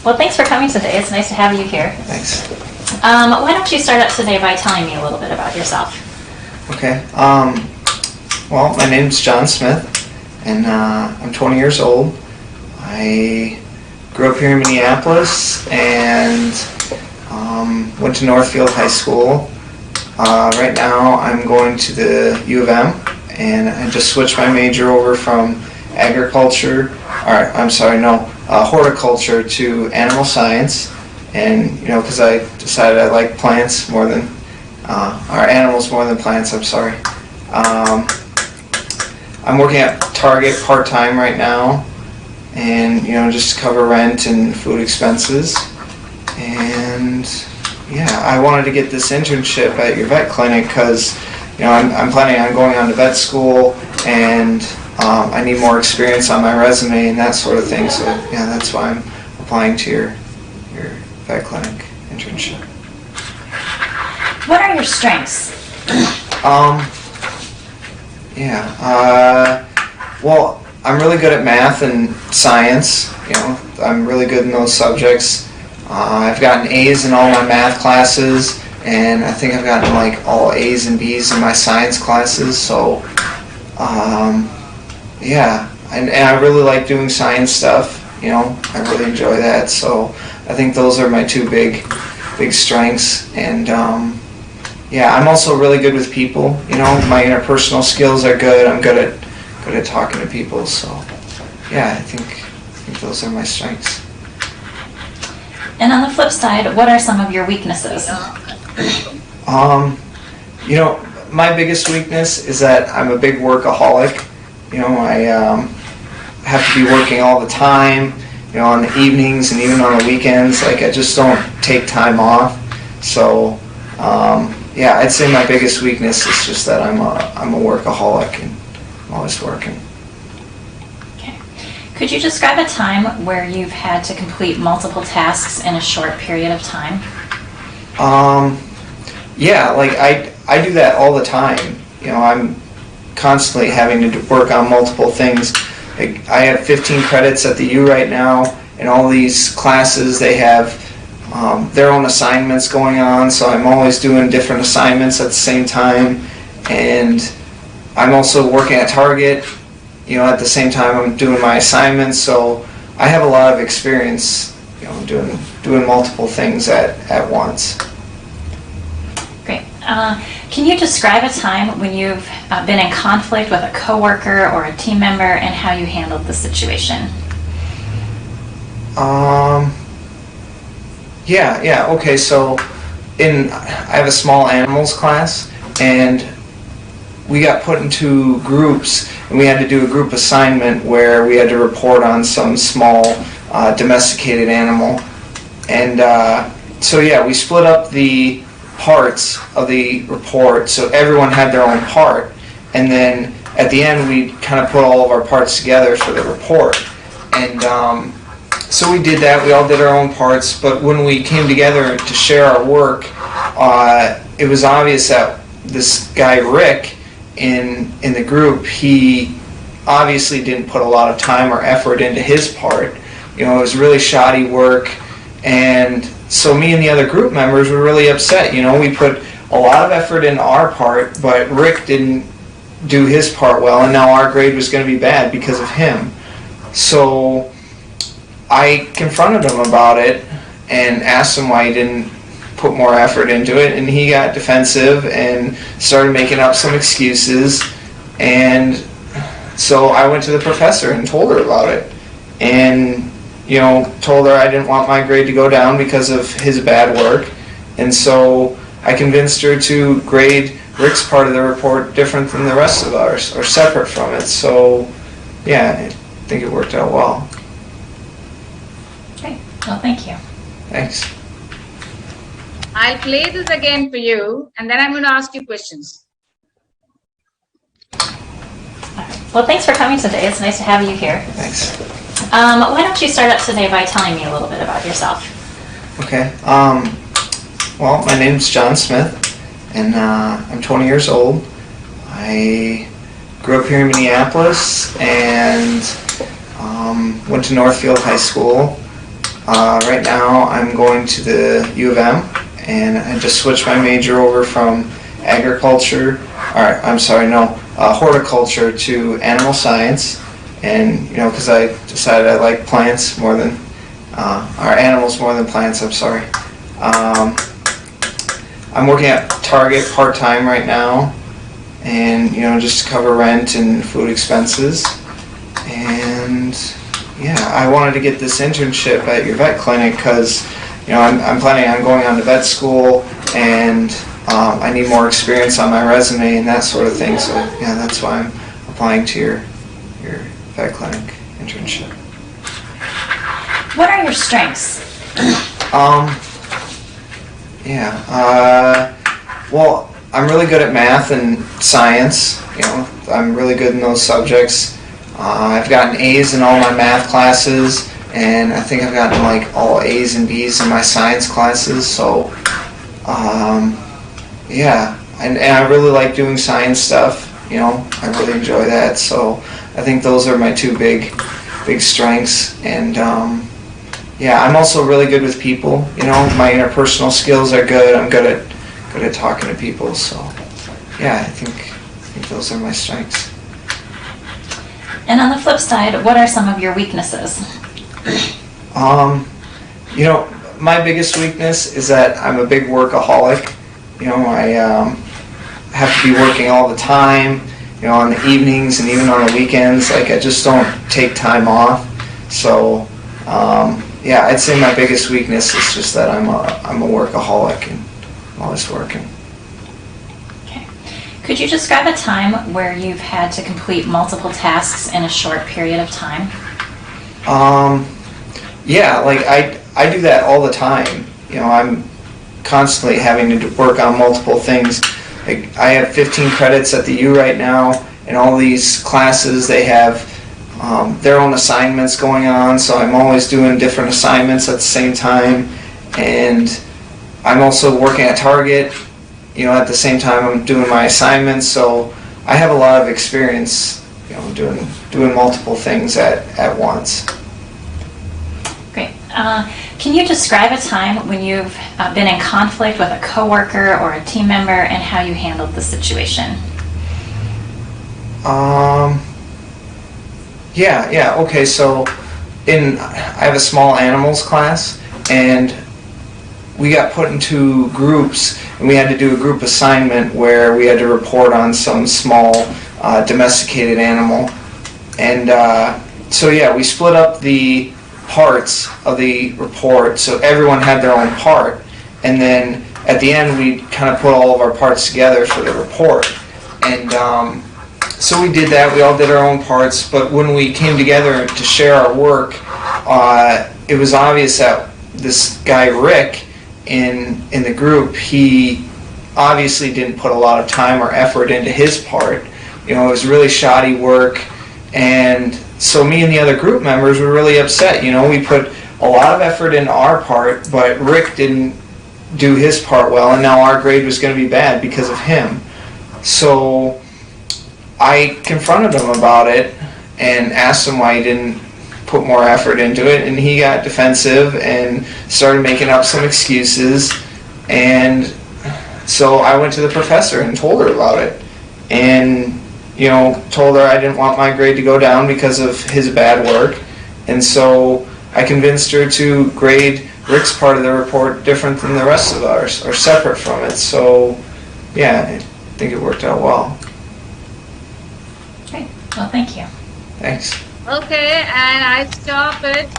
[SPEAKER 3] Well, thanks for coming today. It's nice to have you here.
[SPEAKER 4] Thanks.
[SPEAKER 3] Why don't you start up today by telling me a little bit about yourself?
[SPEAKER 4] Okay. Well, my name's John Smith, and I'm 20 years old. I grew up here in Minneapolis and went to Northfield High School. Right now, I'm going to the U of M, and I just switched my major over from horticulture to animal science. And because I decided I like plants more than or animals more than plants. I'm sorry. I'm working at Target part-time right now, and just to cover rent and food expenses. And yeah, I wanted to get this internship at your vet clinic because I'm planning on going on to vet school, and I need more experience on my resume and that sort of thing. So yeah, that's why I'm applying to your vet clinic internship.
[SPEAKER 3] What are your strengths?
[SPEAKER 4] Well, I'm really good at math and science. I'm really good in those subjects. I've gotten A's in all my math classes, and I think I've gotten like all A's and B's in my science classes. So, yeah, and I really like doing science stuff. I really enjoy that. So I think those are my two big big strengths. And yeah, I'm also really good with people. My interpersonal skills are good. I'm good at talking to people. So yeah, I think those are my strengths.
[SPEAKER 3] And on the flip side, what are some of your weaknesses?
[SPEAKER 4] My biggest weakness is that I'm a big workaholic. I have to be working all the time, on the evenings and even on the weekends. Like, I just don't take time off. So, yeah, I'd say my biggest weakness is just that I'm a workaholic and I'm always working.
[SPEAKER 3] Okay. Could you describe a time where you've had to complete multiple tasks in a short period of time?
[SPEAKER 4] Yeah, like I do that all the time. I'm constantly having to work on multiple things. Like, I have 15 credits at the U right now, and all these classes, they have their own assignments going on, so I'm always doing different assignments at the same time. And I'm also working at Target, at the same time I'm doing my assignments, so I have a lot of experience, doing multiple things at once.
[SPEAKER 3] Great. Can you describe a time when you've been in conflict with a coworker or a team member and how you handled the situation?
[SPEAKER 4] Yeah. Okay, so I have a small animals class, and we got put into groups, and we had to do a group assignment where we had to report on some small domesticated animal. And so yeah, we split up the parts of the report, so everyone had their own part, and then at the end we kind of put all of our parts together for the report. And so we did that. We all did our own parts, but when we came together to share our work, it was obvious that this guy Rick in the group, he obviously didn't put a lot of time or effort into his part. It was really shoddy work, and so me and the other group members were really upset. We put a lot of effort into our part, but Rick didn't do his part well, and now our grade was going to be bad because of him. So I confronted him about it and asked him why he didn't put more effort into it, and he got defensive and started making up some excuses. And so I went to the professor and told her about it, and told her I didn't want my grade to go down because of his bad work. And so I convinced her to grade Rick's part of the report different than the rest of ours, or separate from it. So yeah, I think it worked out well.
[SPEAKER 3] Okay, well, thank you.
[SPEAKER 4] Thanks.
[SPEAKER 1] I'll play this again for you, and then I'm going to ask you questions.
[SPEAKER 3] Well, thanks for coming today. It's nice to have you here.
[SPEAKER 4] Thanks.
[SPEAKER 3] Why don't you start up today by telling me a little bit about yourself?
[SPEAKER 4] Okay. Well, my name's John Smith, and I'm 20 years old. I grew up here in Minneapolis and went to Northfield High School. Right now I'm going to the U of M, and I just switched my major over from horticulture to animal science. And because I decided I like plants more than animals more than plants. I'm sorry. I'm working at Target part-time right now, and just to cover rent and food expenses. And yeah, I wanted to get this internship at your vet clinic because I'm planning on going on to vet school, and I need more experience on my resume and that sort of thing. So yeah, that's why I'm applying to your vet clinic internship.
[SPEAKER 3] What are your strengths?
[SPEAKER 4] Well, I'm really good at math and science. I'm really good in those subjects. I've gotten A's in all my math classes, and I think I've gotten like all A's and B's in my science classes. So, yeah, and I really like doing science stuff. I really enjoy that. So I think those are my two big strengths. And yeah, I'm also really good with people. My interpersonal skills are good. I'm good at talking to people. So yeah, I think those are my strengths.
[SPEAKER 3] And on the flip side, what are some of your weaknesses?
[SPEAKER 4] my biggest weakness is that I'm a big workaholic. You know, I have to be working all the time, you know, on the evenings and even on the weekends. Like, I just don't take time off. So, yeah, I'd say my biggest weakness is just that I'm a workaholic and I'm always working.
[SPEAKER 3] Okay. Could you describe a time where you've had to complete multiple tasks in a short period of time?
[SPEAKER 4] Yeah, like I do that all the time. You know, I'm constantly having to work on multiple things. Like, I have 15 credits at the U right now, and all these classes, they have their own assignments going on, so I'm always doing different assignments at the same time. And I'm also working at Target, you know, at the same time I'm doing my assignments, so I have a lot of experience, you know, doing multiple things at once.
[SPEAKER 3] Great. Can you describe a time when you've been in conflict with a coworker or a team member and how you handled the situation?
[SPEAKER 4] Yeah, okay, so I have a small animals class, and we got put into groups, and we had to do a group assignment where we had to report on some small domesticated animal. And so yeah, we split up the parts of the report, so everyone had their own part, and then at the end we kind of put all of our parts together for the report. And so we did that, we all did our own parts, but when we came together to share our work, it was obvious that this guy Rick in the group, he obviously didn't put a lot of time or effort into his part. You know, it was really shoddy work, and so me and the other group members were really upset. You know, we put a lot of effort into our part, but Rick didn't do his part well, and now our grade was going to be bad because of him. So I confronted him about it and asked him why he didn't put more effort into it, and he got defensive and started making up some excuses. And so I went to the professor and told her about it, and you know, told her I didn't want my grade to go down because of his bad work. And so I convinced her to grade Rick's part of the report different than the rest of ours, or separate from it. So yeah, I think it worked out well.
[SPEAKER 3] Great. Well, thank you.
[SPEAKER 4] Thanks.
[SPEAKER 1] Okay, and I stop it.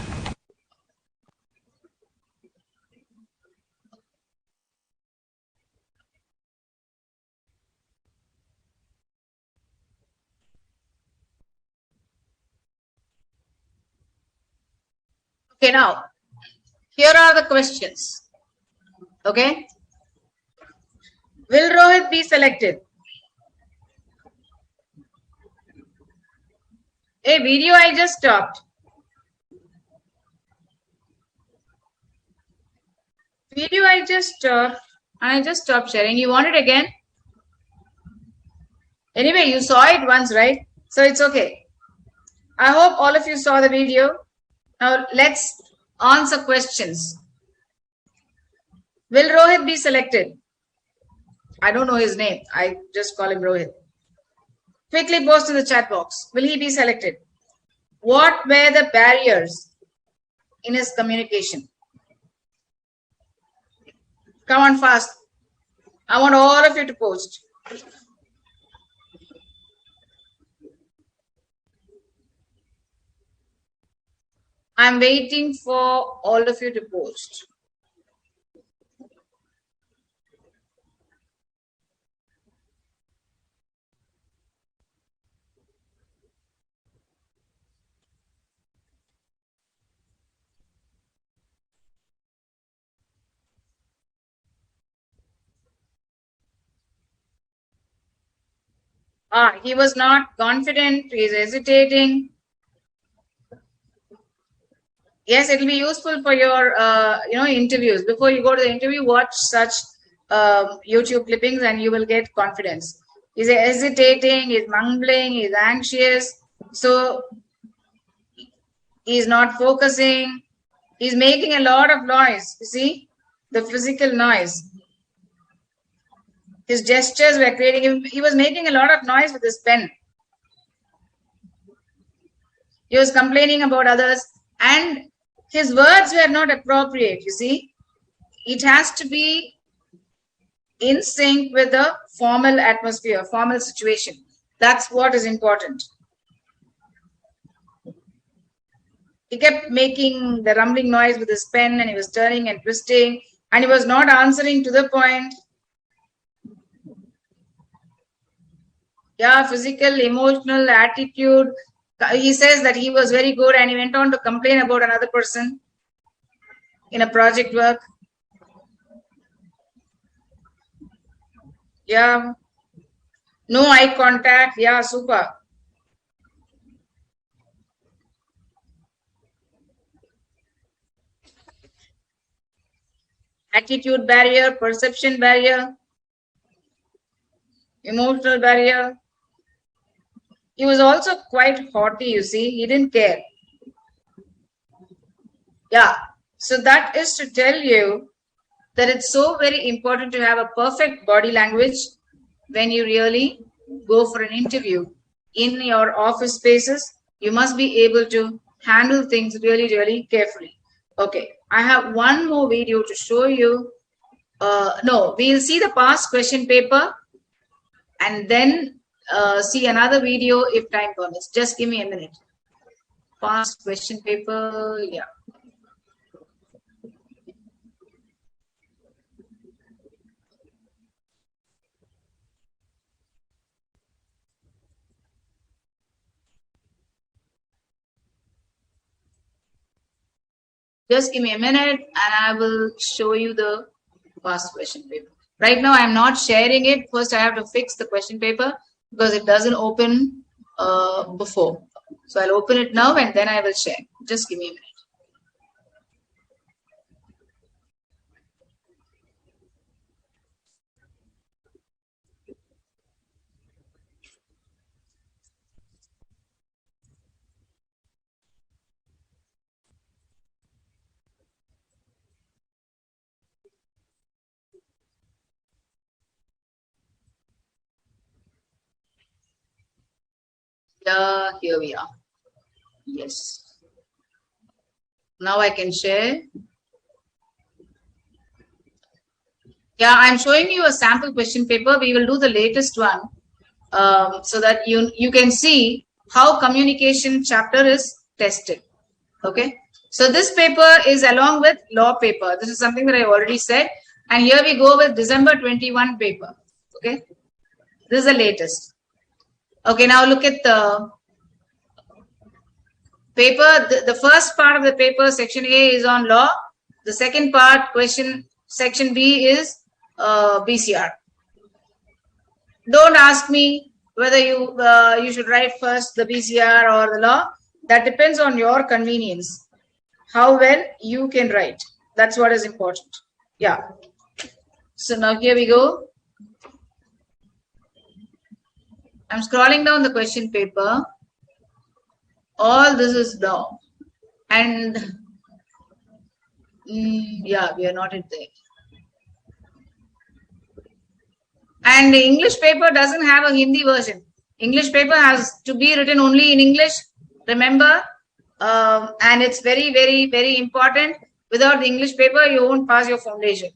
[SPEAKER 1] Okay, now, here are the questions. Okay. Will Rohit be selected? Hey, video I just stopped. Video I just stopped. I just stopped sharing. You want it again? Anyway, you saw it once, right? So it's okay. I hope all of you saw the video. Now let's answer questions. Will Rohit be selected? I don't know his name. I just call him Rohit. Quickly post in the chat box. Will he be selected? What were the barriers in his communication? Come on fast. I want all of you to post. I'm waiting for all of you to post. He was not confident. He is hesitating. Yes, it will be useful for your interviews. Before you go to the interview, watch such YouTube clippings and you will get confidence. He's hesitating, he's mumbling, he's anxious. So he's not focusing. He's making a lot of noise. You see the physical noise. His gestures were creating. He was making a lot of noise with his pen. He was complaining about others, and His words were not appropriate, you see. It has to be in sync with the formal atmosphere, formal situation. That's what is important. He kept making the rumbling noise with his pen, and he was turning and twisting, and he was not answering to the point. Yeah, physical, emotional, attitude. He says that he was very good, and he went on to complain about another person in a project work. Yeah. No eye contact. Yeah, super. Attitude barrier, perception barrier, emotional barrier. He was also quite haughty, you see. He didn't care. Yeah. So that is to tell you that it's so very important to have a perfect body language when you really go for an interview. In your office spaces, you must be able to handle things really, really carefully. Okay. I have one more video to show you. No, we'll see the past question paper and then see another video if time permits. Just give me a minute. Past question paper, yeah. Just give me a minute and I will show you the past question paper. Right now, I'm not sharing it. First, I have to fix the question paper because it doesn't open before. So I'll open it now and then I will share. Just give me a minute. Yeah, here we are. Yes. Now I can share. Yeah, I'm showing you a sample question paper. We will do the latest one so that you can see how communication chapter is tested. Okay. So this paper is along with law paper. This is something that I already said. And here we go with December 21 paper. Okay. This is the latest. Okay. Now look at the paper. The first part of the paper, section A, is on law. The second part, section B, is BC&R. Don't ask me whether you should write first the BC&R or the law. That depends on your convenience. How well you can write. That's what is important. Yeah. So now here we go. I'm scrolling down the question paper. All this is law. And yeah, we are not in there. And the English paper doesn't have a Hindi version. English paper has to be written only in English. Remember, and it's very, very, very important. Without the English paper, you won't pass your foundation.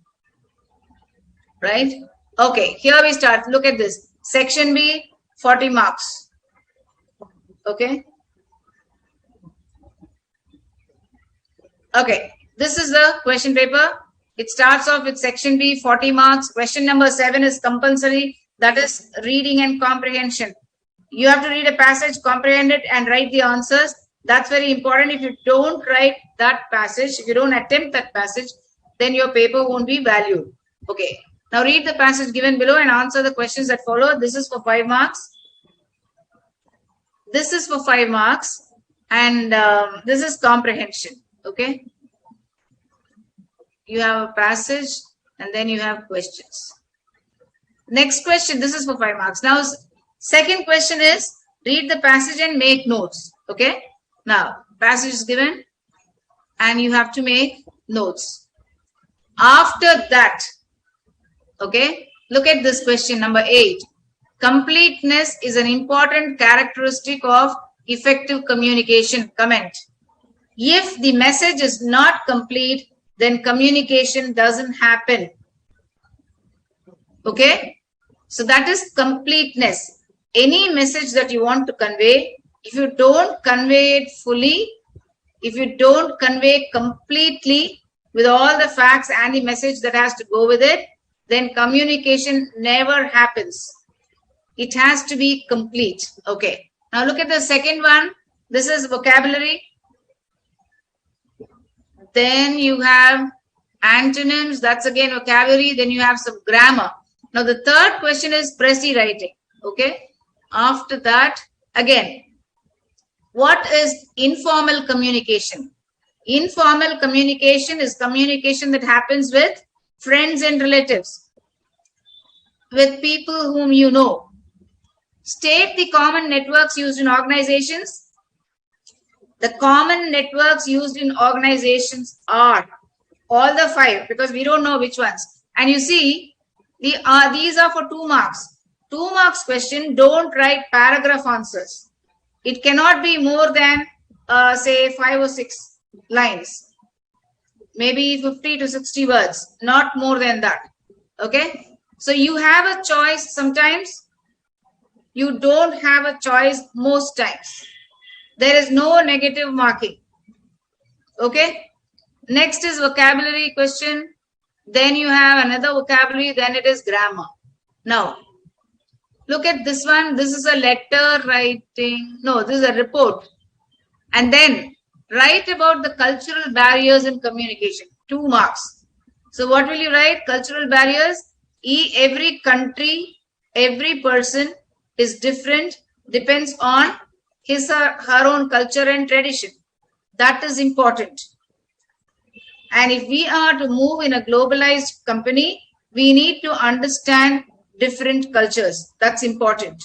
[SPEAKER 1] Right? Okay, here we start. Look at this. Section B, 40 marks. Okay. Okay, this is the question paper. It starts off with section B, 40 marks. Question number 7 is compulsory. That is reading and comprehension. You have to read a passage, comprehend it, and write the answers. That's very important. If you don't write that passage, if you don't attempt that passage, then your paper won't be valued. Okay. Now read the passage given below and answer the questions that follow. This is for 5 marks. This is for 5 marks. And this is comprehension. Okay. You have a passage and then you have questions. Next question, this is for 5 marks. Now, second question is read the passage and make notes. Okay. Now, passage is given and you have to make notes. After that, okay, look at this question number 8. Completeness is an important characteristic of effective communication. Comment. If the message is not complete, then communication doesn't happen. Okay? So that is completeness. Any message that you want to convey, if you don't convey it fully, if you don't convey completely with all the facts and the message that has to go with it, then communication never happens. It has to be complete. Okay. Now look at the second one. This is vocabulary. Then you have antonyms. That's again vocabulary. Then you have some grammar. Now the third question is précis writing. Okay. After that, again, what is informal communication? Informal communication is communication that happens with friends and relatives, with people whom you know. State the common networks used in organizations. The common networks used in organizations are all the 5, because we don't know which ones. And you see, these are for 2 marks. 2 marks question, don't write paragraph answers. It cannot be more than, say, 5 or 6 lines. Maybe 50 to 60 words, not more than that. Okay? So you have a choice sometimes. You don't have a choice most times. There is no negative marking. Okay? Next is vocabulary question. Then you have another vocabulary. Then it is grammar. Now, look at this one. This is a letter writing. No, this is a report. And then write about the cultural barriers in communication. 2 marks. So what will you write? Cultural barriers. Every country, every person is different, depends on his or her own culture and tradition. That is important. And if we are to move in a globalized company, we need to understand different cultures. That's important.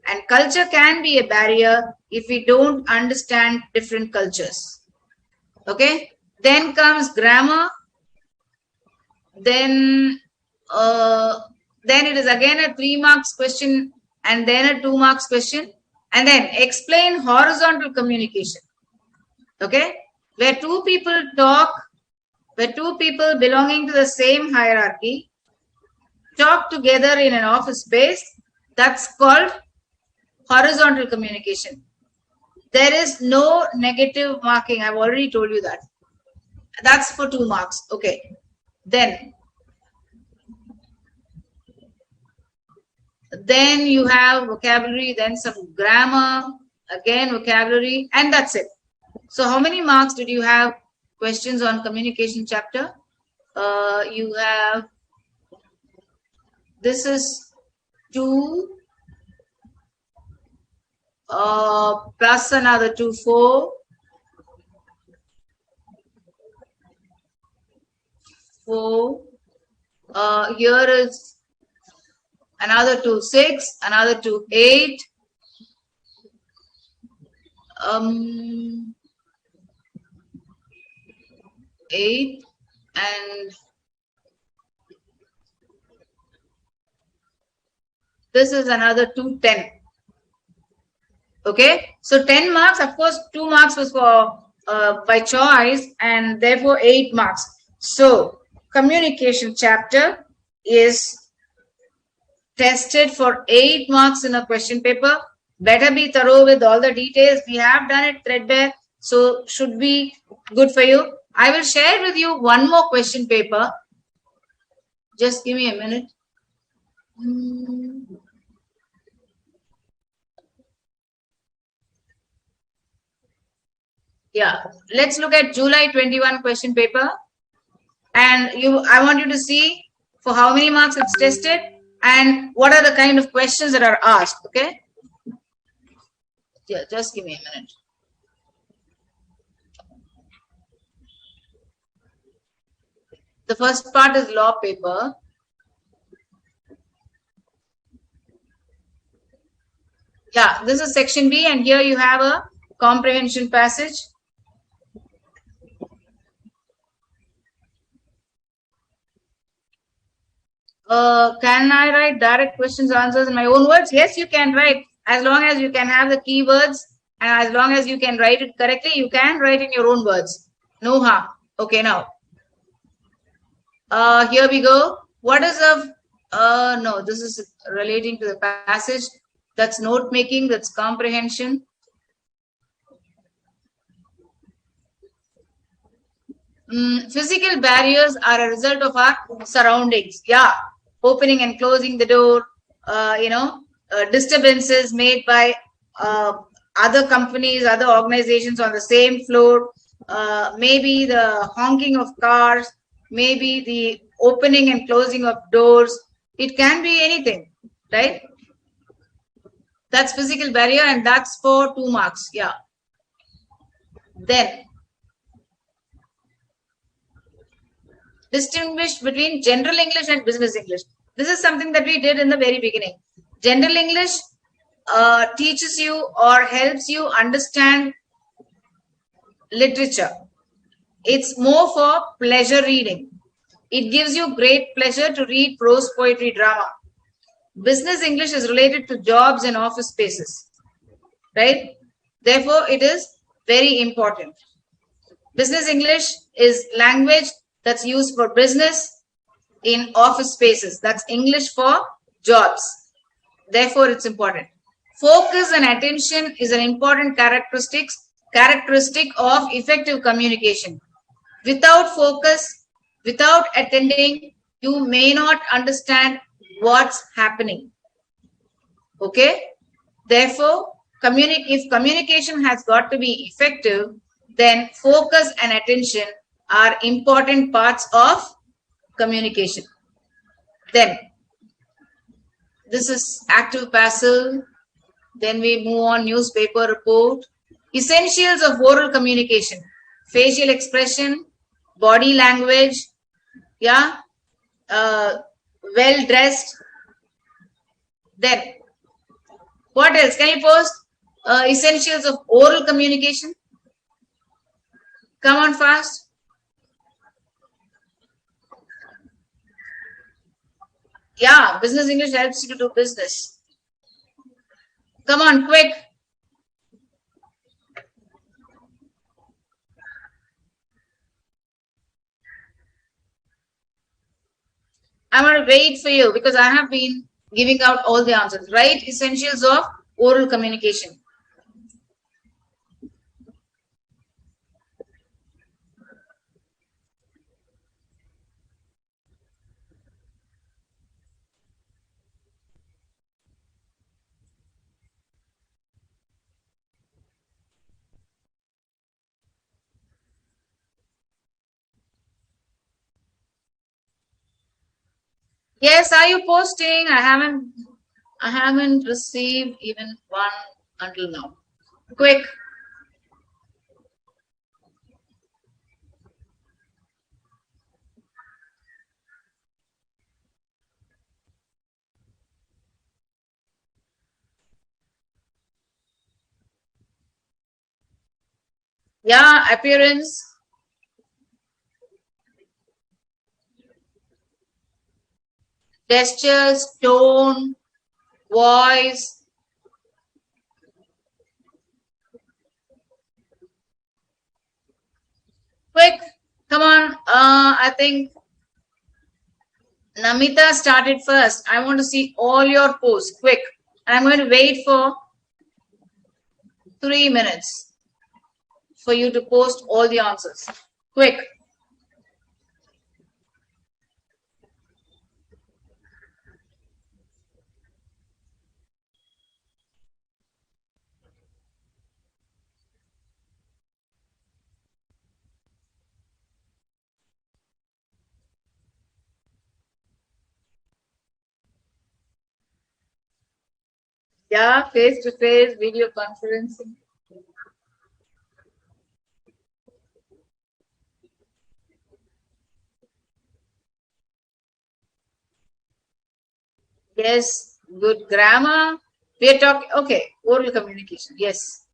[SPEAKER 1] And culture can be a barrier if we don't understand different cultures. Okay? Then comes grammar. Then it is again a 3 marks question, and then a 2 marks question, and then explain horizontal communication. Okay? Where 2 people talk, where 2 people belonging to the same hierarchy talk together in an office space, that's called horizontal communication. There is no negative marking. I've already told you that. That's for 2 marks. Okay. Then you have vocabulary, then some grammar, again vocabulary, and that's it. So how many marks did you have questions on communication chapter? You have, this is 2 plus another 2, 4. 4. Here is another 2, 6, another 2, 8. 8, and this is another 2, 10. Okay, so 10 marks. Of course, 2 marks was for by choice, and therefore 8 marks. So communication chapter is tested for 8 marks in a question paper. Better be thorough with all the details. We have done it threadbare, so should be good for you. I will share with you one more question paper. Just give me a minute. Yeah, let's look at July 21 question paper. And I want you to see for how many marks it's tested and what are the kind of questions that are asked. Okay. Yeah, just give me a minute. The first part is law paper. Yeah, this is section B, and here you have a comprehension passage. Can I write direct questions, answers in my own words? Yes, you can write, as long as you can have the keywords And as long as you can write it correctly, you can write in your own words. No harm. Okay, now. Here we go. What is no, this is relating to the passage. That's note making, that's comprehension. Physical barriers are a result of our surroundings. Yeah, opening and closing the door, disturbances made by other companies, other organizations on the same floor, maybe the honking of cars, maybe the opening and closing of doors. It can be anything, right? That's physical barrier, and that's for 2 marks. Yeah. Then distinguish between general English and business English. This is something that we did in the very beginning. General English teaches you or helps you understand literature. It's more for pleasure reading. It gives you great pleasure to read prose, poetry, drama. Business English is related to jobs and office spaces, right? Therefore, it is very important. Business English is language that's used for business in office spaces. That's English for jobs. Therefore, it's important. Focus and attention is an important characteristic of effective communication. Without focus, without attending, you may not understand what's happening. Okay? Therefore, if communication has got to be effective, then focus and attention are important parts of communication. Then, this is active passive. Then we move on, newspaper report. Essentials of oral communication. Facial expression, body language, yeah, well dressed. Then, what else? Can you post essentials of oral communication? Come on fast. Yeah, business English helps you to do business. Come on, quick. I'm going to wait for you because I have been giving out all the answers. Right? Essentials of oral communication. Yes, are you posting? I haven't received even one until now. Quick. Yeah, appearance. Gestures, tone, voice. Quick, come on. I think Namita started first. I want to see all your posts. Quick. And I'm going to wait for 3 minutes for you to post all the answers. Quick. Yeah, face-to-face video conferencing. Yes, good grammar. We are talking, okay, oral communication. Yes.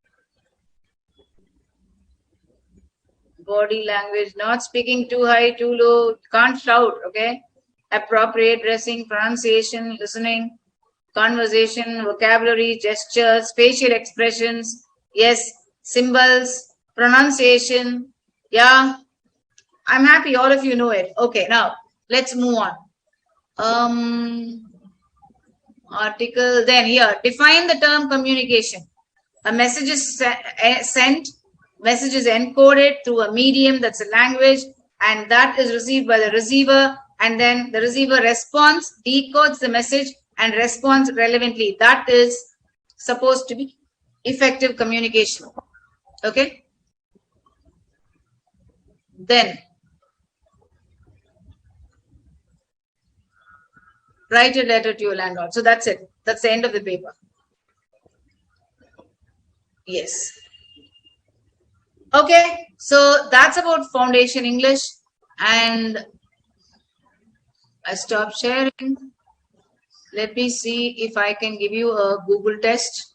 [SPEAKER 1] Body language, not speaking too high, too low, can't shout, okay? Appropriate dressing, pronunciation, listening, conversation, vocabulary, gestures, facial expressions, Yes, symbols, pronunciation. Yeah, I'm happy all of you know it. Okay, now let's move on. Article, then here, define the term communication. A message is sent, message is encoded through a medium that's a language, and that is received by the receiver, and then the receiver responds, decodes the message, and responds relevantly. That is supposed to be effective communication. Okay? Then write a letter to your landlord. So that's it. That's the end of the paper. Yes. Okay, so that's about foundation English, and I stop sharing. Let me see if I can give you a Google test.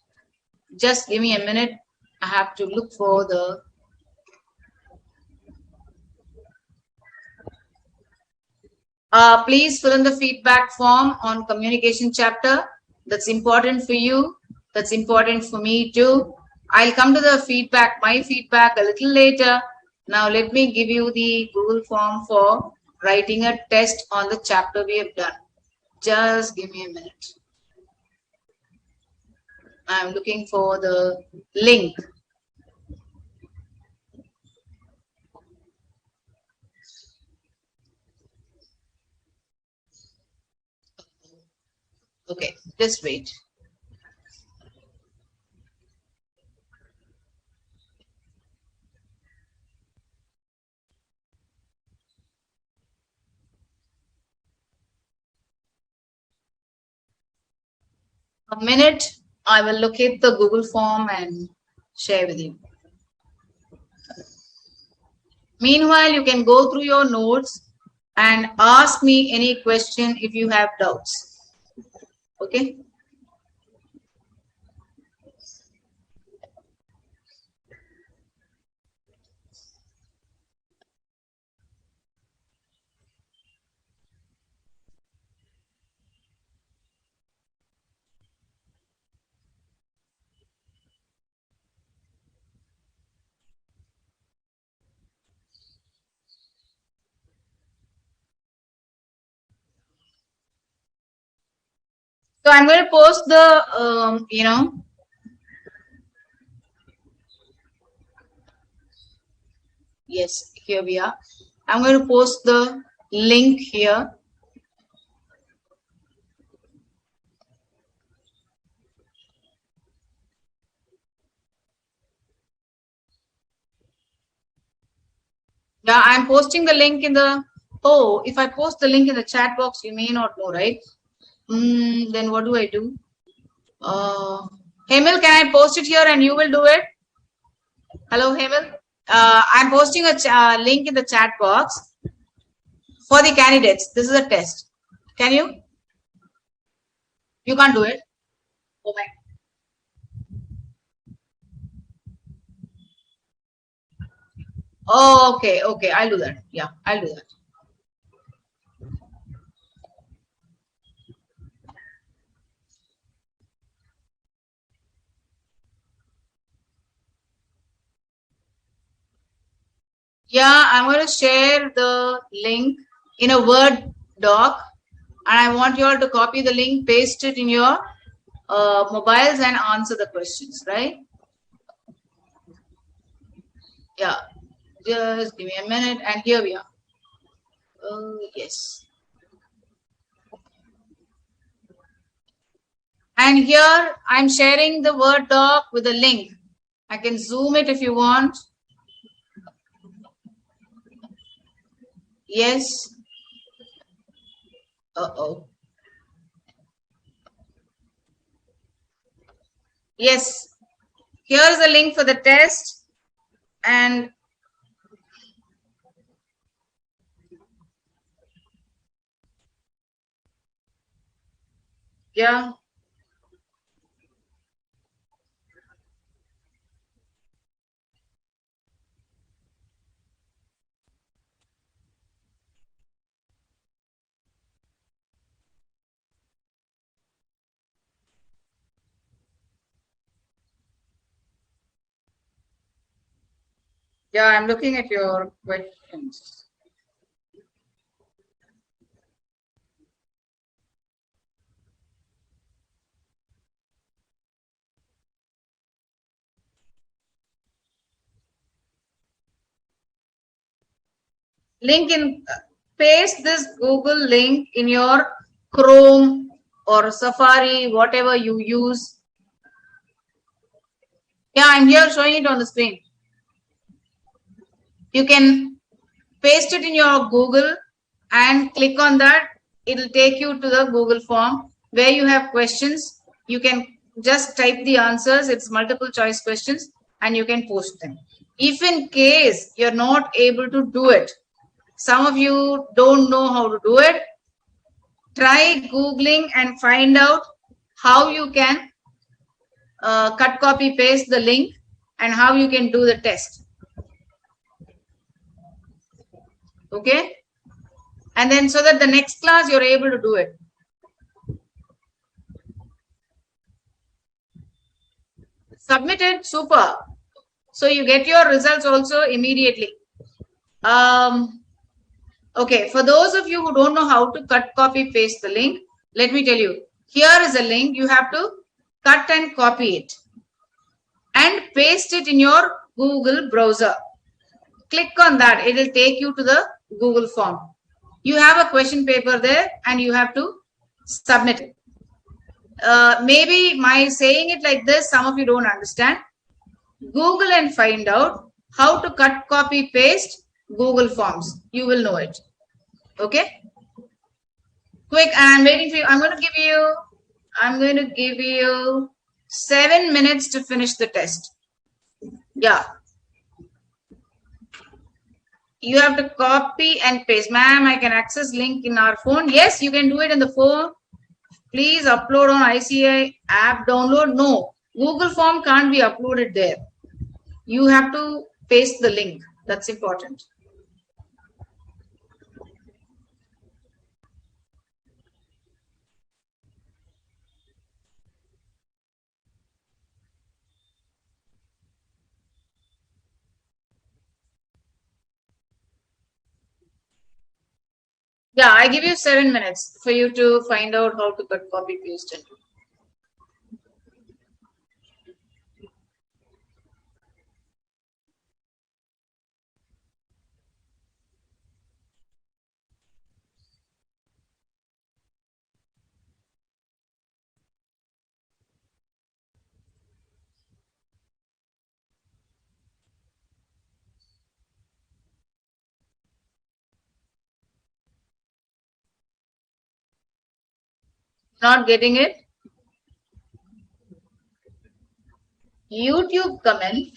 [SPEAKER 1] Just give me a minute. I have to look for the. Please fill in the feedback form on communication chapter. That's important for you. That's important for me too. I'll come to the feedback, my feedback a little later. Now let me give you the Google form for writing a test on the chapter we have done. Just give me a minute. I'm looking for the link. Okay, just wait. A minute, I will locate the Google form and share with you. Meanwhile, you can go through your notes and ask me any question if you have doubts. Okay? So I'm going to post the, yes, here we are. I'm going to post the link here. Yeah, I'm posting the link in the, oh, if I post the link in the chat box, you may not know, right? Then what do I do? Hemil, can I post it here and you will do it? Hello, Hemil. I'm posting a link in the chat box for the candidates. This is a test. Can you? You can't do it. Oh my. Oh, okay, okay. I'll do that. Yeah, I'll do that. Yeah, I'm going to share the link in a Word doc, and I want you all to copy the link, paste it in your mobiles, and answer the questions, right? Yeah, just give me a minute, and here we are. Yes. And here I'm sharing the Word doc with a link. I can zoom it if you want. Yes. Uh-oh. Yes. Here's the link for the test. And yeah. Yeah, I'm looking at your questions. Paste this Google link in your Chrome or Safari, whatever you use. Yeah, I'm here showing it on the screen. You can paste it in your Google and click on that. It'll take you to the Google form where you have questions. You can just type the answers. It's multiple choice questions and you can post them. If in case you're not able to do it, some of you don't know how to do it, try Googling and find out how you can cut, copy, paste the link and how you can do the test. Okay? And then so that the next class you're able to do it. Submitted, super. So you get your results also immediately. Okay, for those of you who don't know how to cut, copy, paste the link, let me tell you. Here is a link. You have to cut and copy it and paste it in your Google browser. Click on that. It will take you to the Google form. You have a question paper there and you have to submit it. Maybe my saying it like this, some of you don't understand. Google and find out how to cut, copy, paste Google Forms. You will know it. Okay? Quick, I'm waiting for you. I'm going to give you 7 minutes to finish the test. Yeah. You have to copy and paste. Ma'am, I can access link in our phone. Yes, you can do it in the phone. Please upload on ICAI app download. No, Google form can't be uploaded there. You have to paste the link. That's important. Yeah, I give you 7 minutes for you to find out how to cut, copy, paste it. Not getting it? YouTube comment.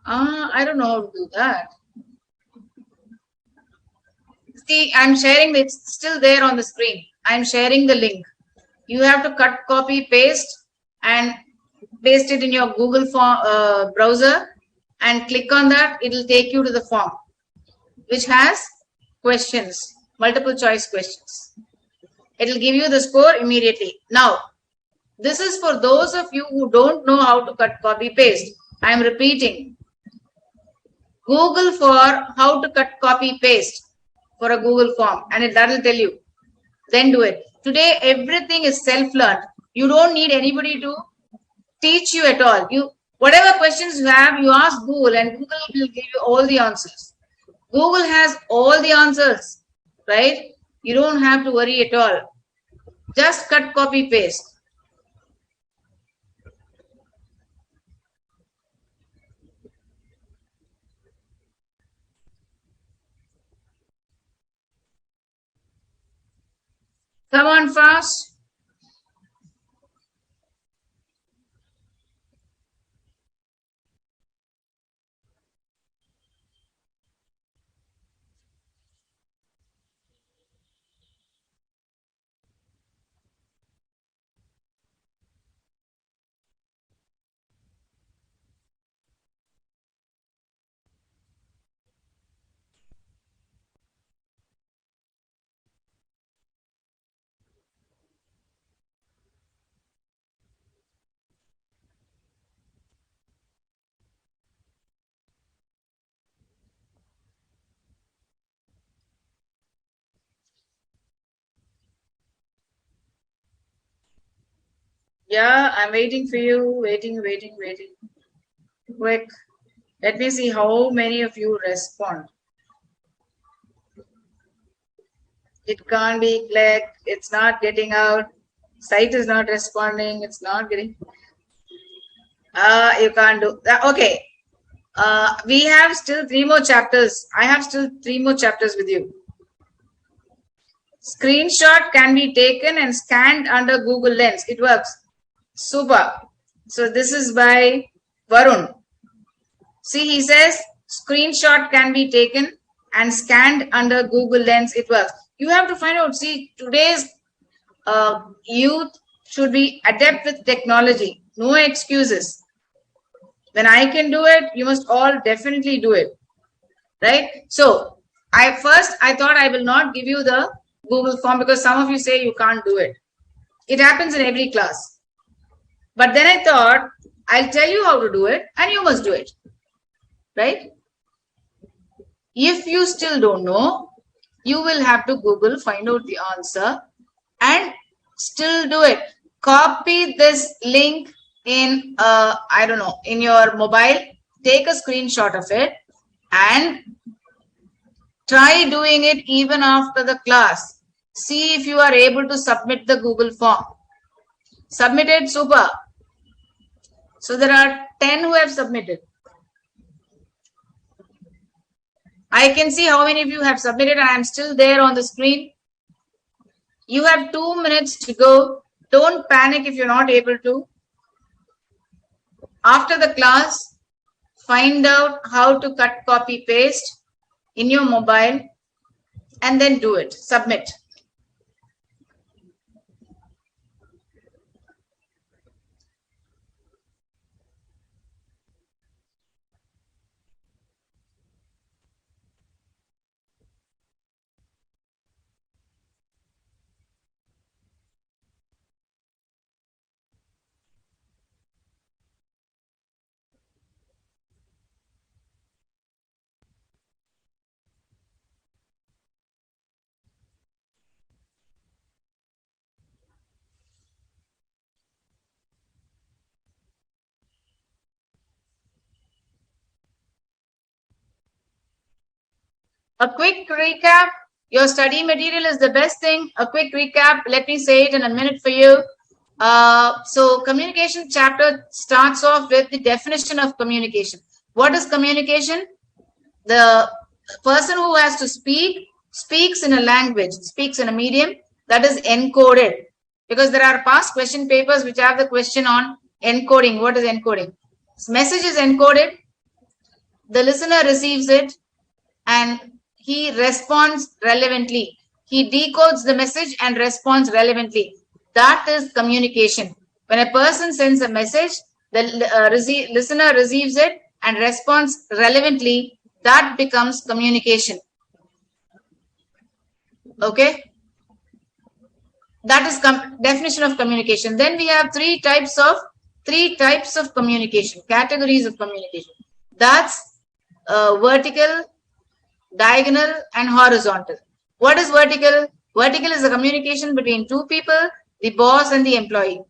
[SPEAKER 1] I don't know how to do that. See, I'm sharing, it's still there on the screen. I'm sharing the link. You have to cut, copy, paste and paste it in your Google form, browser and click on that. It will take you to the form which has questions, multiple choice questions. It will give you the score immediately. Now, this is for those of you who don't know how to cut, copy, paste. I am repeating. Google for how to cut, copy, paste for a Google form and that will tell you. Then do it. Today, everything is self-learned. You don't need anybody to teach you at all. Whatever questions you have, you ask Google and Google will give you all the answers. Google has all the answers, right? You don't have to worry at all. Just cut, copy, paste. Come on fast. Yeah, I'm waiting for you. Waiting. Quick. Let me see how many of you respond. It can't be clicked. It's not getting out. Site is not responding. It's not getting. You can't do that. Okay. We have still 3 more chapters. I have still 3 more chapters with you. Screenshot can be taken and scanned under Google Lens. It works. Super. So this is by Varun. See, he says screenshot can be taken and scanned under Google Lens. It works. You have to find out. See, today's youth should be adept with technology. No excuses. When I can do it, you must all definitely do it. Right? So, I thought I will not give you the Google form because some of you say you can't do it. It happens in every class. But then I thought, I'll tell you how to do it and you must do it. Right? If you still don't know, you will have to Google, find out the answer and still do it. Copy this link in, I don't know, in your mobile, take a screenshot of it and try doing it even after the class. See if you are able to submit the Google form. Submitted, super. So there are 10 who have submitted. I can see how many of you have submitted and I am still there on the screen. You have 2 minutes to go. Don't panic if you're not able to. After the class, find out how to cut, copy, paste in your mobile and then do it. Submit. A quick recap. Your study material is the best thing. A quick recap. Let me say it in a minute for you. So communication chapter starts off with the definition of communication. What is communication? The person who has to speak speaks in a language, speaks in a medium that is encoded. Because there are past question papers which have the question on encoding. What is encoding? Message is encoded. The listener receives it and he responds relevantly. He decodes the message and responds relevantly. That is communication. When a person sends a message, the listener receives it and responds relevantly. That becomes communication. Okay? That is definition of communication. Then we have three types of communication, categories of communication. That's vertical, diagonal, and horizontal. What is vertical? Vertical is a communication between two people, the boss and the employee.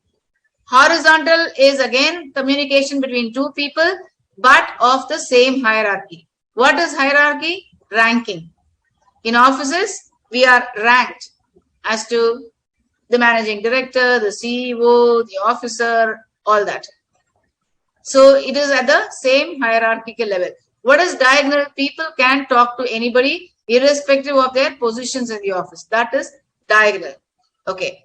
[SPEAKER 1] Horizontal is again communication between two people, but of the same hierarchy. What is hierarchy? Ranking. In offices, we are ranked as to the managing director, the CEO, the officer, all that. So it is at the same hierarchical level. What is diagonal? People can talk to anybody irrespective of their positions in the office. That is diagonal. Okay.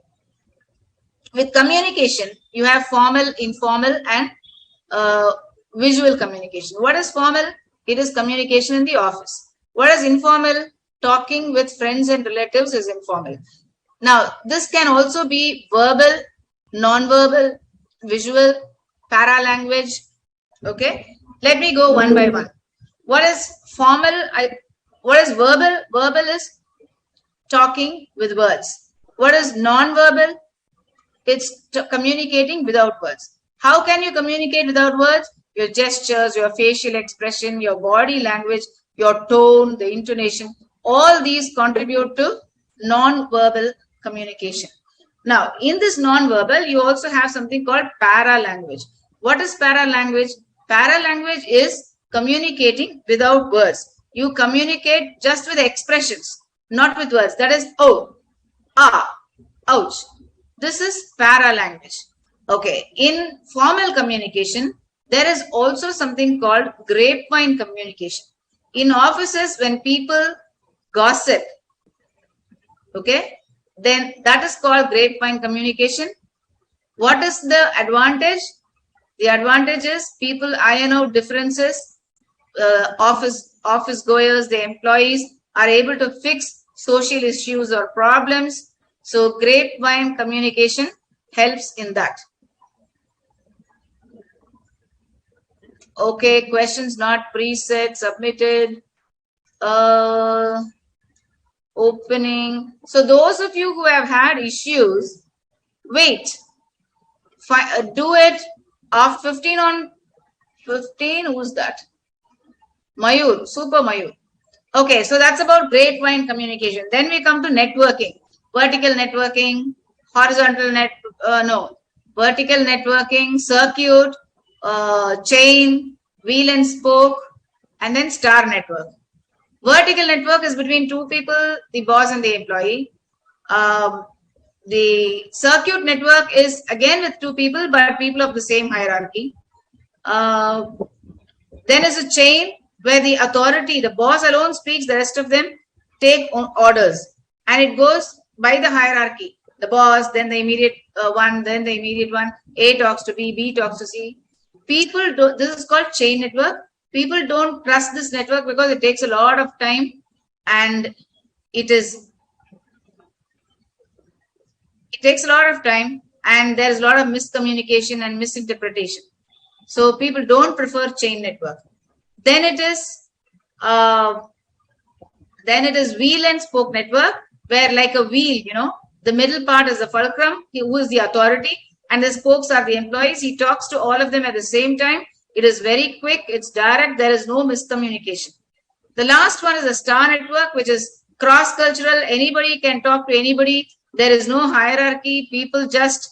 [SPEAKER 1] With communication, you have formal, informal, and visual communication. What is formal? It is communication in the office. What is informal? Talking with friends and relatives is informal. Now, this can also be verbal, non-verbal, visual, paralanguage. Okay. Let me go one by one. What is formal? What is verbal? Verbal is talking with words. What is non-verbal? It's communicating without words. How can you communicate without words? Your gestures, your facial expression, your body language, your tone, the intonation, all these contribute to non-verbal communication. Now, in this non-verbal, you also have something called para-language. What is para-language? Para-language is communicating without words. You communicate just with expressions, not with words. That is, oh, ah, ouch. This is para-language. Okay. In formal communication, there is also something called grapevine communication. In offices, when people gossip, okay, then that is called grapevine communication. What is the advantage? The advantage is people iron out differences. Office goers, the employees are able to fix social issues or problems. So grapevine communication helps in that. Okay, questions not preset, submitted. Opening. So those of you who have had issues, wait. Do it after 15 on 15. Who's that? Mayur, Super Mayur. Okay, so that's about grapevine communication. Then we come to networking. Vertical networking, horizontal vertical networking, circuit, chain, wheel and spoke, and then star network. Vertical network is between two people, the boss and the employee. The circuit network is again with two people, but people of the same hierarchy. Then is a chain where the authority, the boss alone speaks, the rest of them take orders. And it goes by the hierarchy. The boss, then the immediate one, then the immediate one. A talks to B, B talks to C. People do, this is called chain network. People don't trust this network because it takes a lot of time and there's a lot of miscommunication and misinterpretation. So people don't prefer chain network. Then it is wheel and spoke network, where like a wheel, the middle part is the fulcrum, who is the authority, and the spokes are the employees. He talks to all of them at the same time. It is very quick, it's direct, there is no miscommunication. The last one is a star network, which is cross-cultural. Anybody can talk to anybody. There is no hierarchy. People just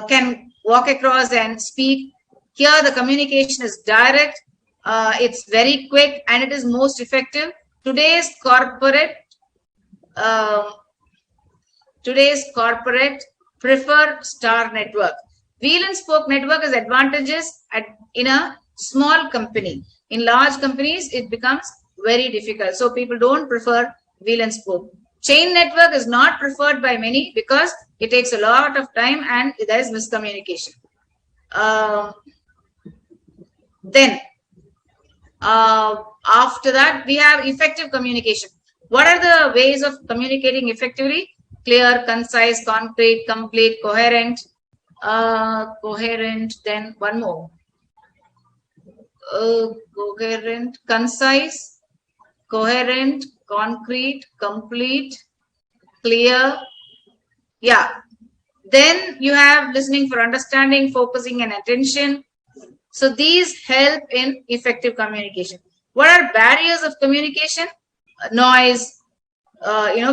[SPEAKER 1] can walk across and speak. Here, the communication is direct. It's very quick and it is most effective. Today's corporate prefer star network. Wheel and spoke network has advantages in a small company. In large companies, it becomes very difficult. So people don't prefer wheel and spoke. Chain network is not preferred by many because it takes a lot of time and there is miscommunication. Then after that, we have effective communication. What are the ways of communicating effectively? Clear, concise, concrete, complete, coherent. Then one more. Coherent, concise, coherent, concrete, complete, clear. Yeah. Then you have listening for understanding, focusing and attention. So these help in effective communication. What are barriers of communication? Noise,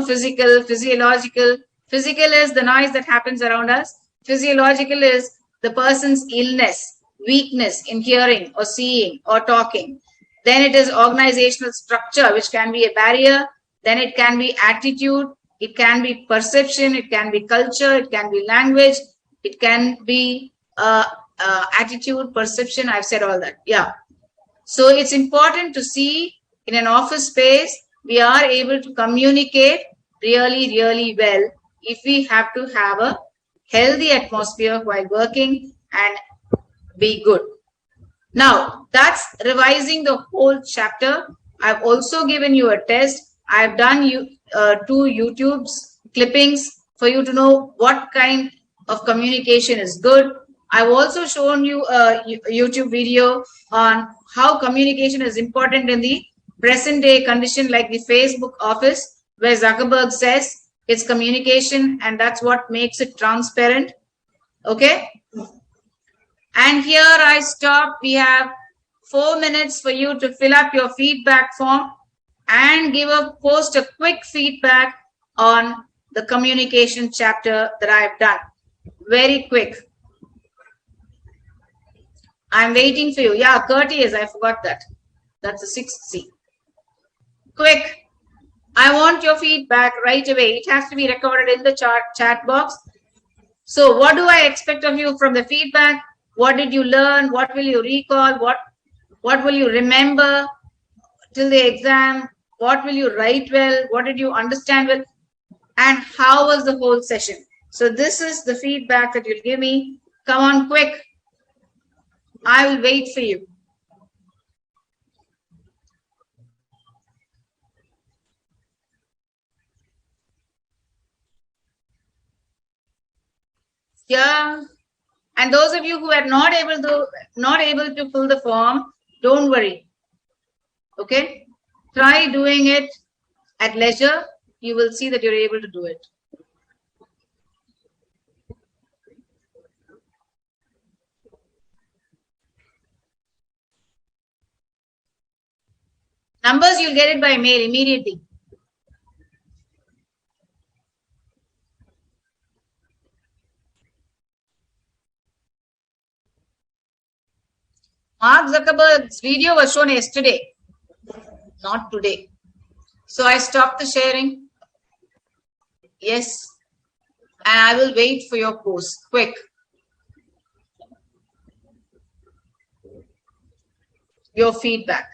[SPEAKER 1] physical, physiological. Physical is the noise that happens around us. Physiological is the person's illness, weakness in hearing or seeing or talking. Then it is organizational structure, which can be a barrier. Then it can be attitude. It can be perception. It can be culture. It can be language. It can be attitude, perception. I've said all that. Yeah. So it's important to see in an office space, we are able to communicate really, really well if we have to have a healthy atmosphere while working and be good. Now, that's revising the whole chapter. I've also given you a test. I've done 2 YouTube clippings for you to know what kind of communication is good. I've also shown you a YouTube video on how communication is important in the present day condition, like the Facebook office, where Zuckerberg says it's communication and that's what makes it transparent. Okay. And here I stop. We have 4 minutes for you to fill up your feedback form and post a quick feedback on the communication chapter that I've done. Very quick. I'm waiting for you. Yeah, courteous. I forgot that. That's the 6th C. Quick. I want your feedback right away. It has to be recorded in the chat box. So what do I expect of you from the feedback? What did you learn? What will you recall? What will you remember till the exam? What will you write well? What did you understand well? And how was the whole session? So this is the feedback that you'll give me. Come on, quick. I will wait for you. Yeah. And those of you who are not able to fill the form, don't worry. Okay? Try doing it at leisure. You will see that you're able to do it. Numbers, you'll get it by mail immediately. Mark Zuckerberg's video was shown yesterday, not today. So I stopped the sharing. Yes. And I will wait for your post. Quick. Your feedback.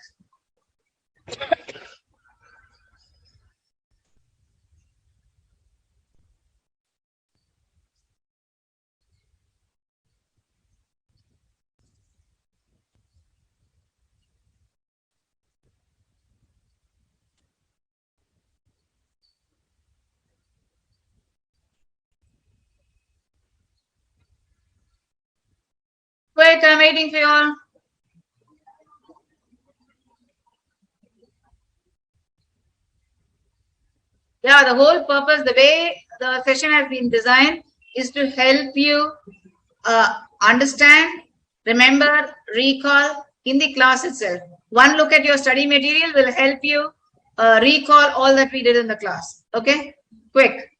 [SPEAKER 1] Quick, I'm waiting for you all. Yeah, the whole purpose, the way the session has been designed is to help you understand, remember, recall in the class itself. One look at your study material will help you recall all that we did in the class. Okay? Quick.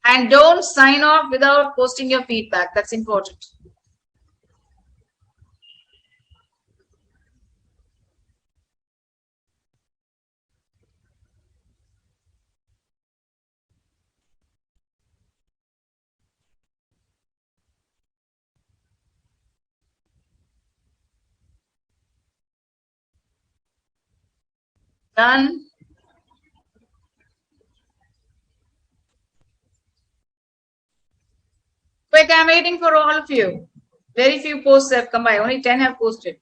[SPEAKER 1] And don't sign off without posting your feedback. That's important. Done. Quick, I'm waiting for all of you. Very few posts have come by. Only 10 have posted.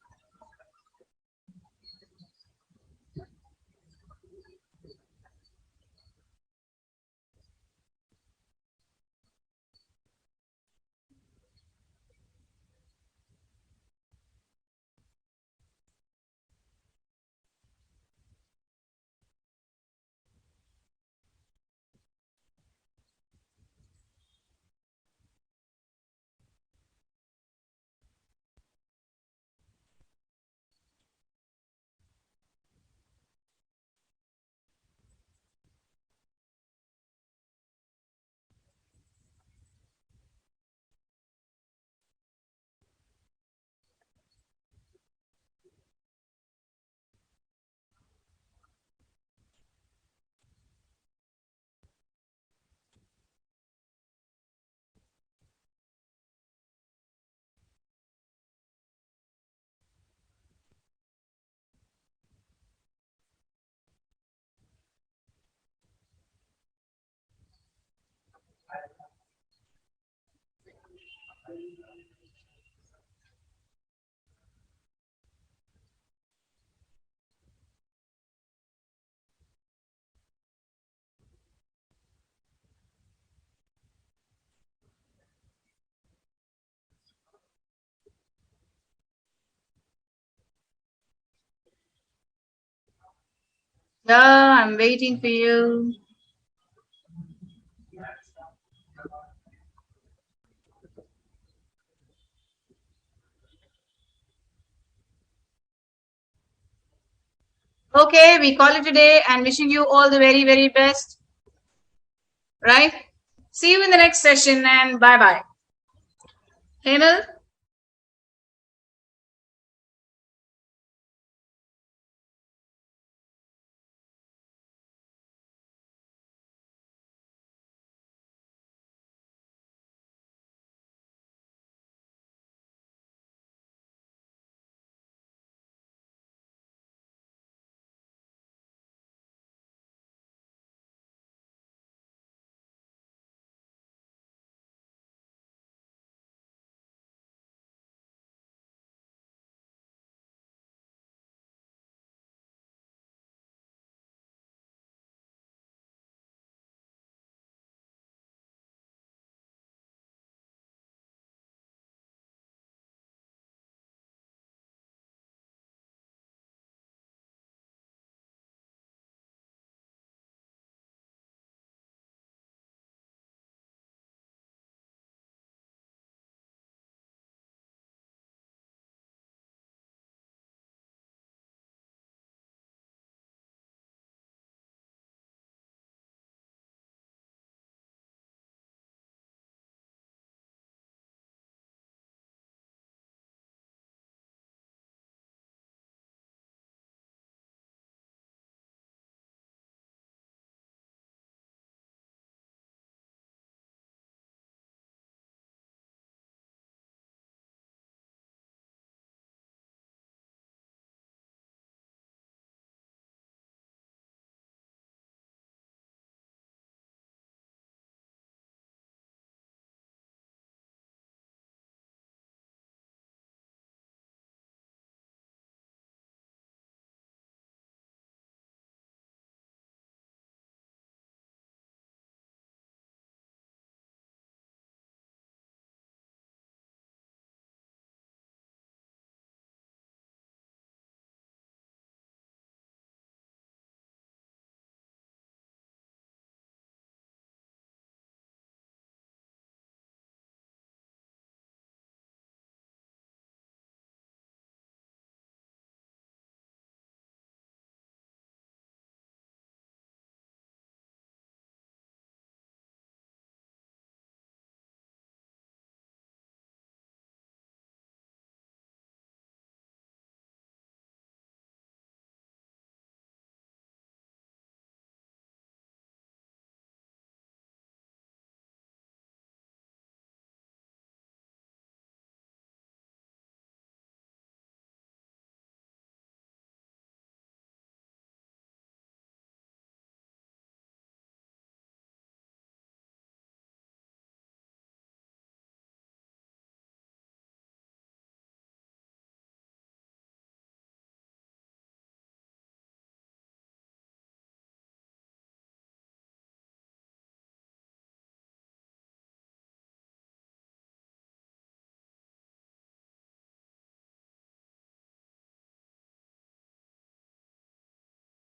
[SPEAKER 1] Yeah, I'm waiting for you. Okay, we call it today and wishing you all the very, very best. Right? See you in the next session and bye-bye. Hemel?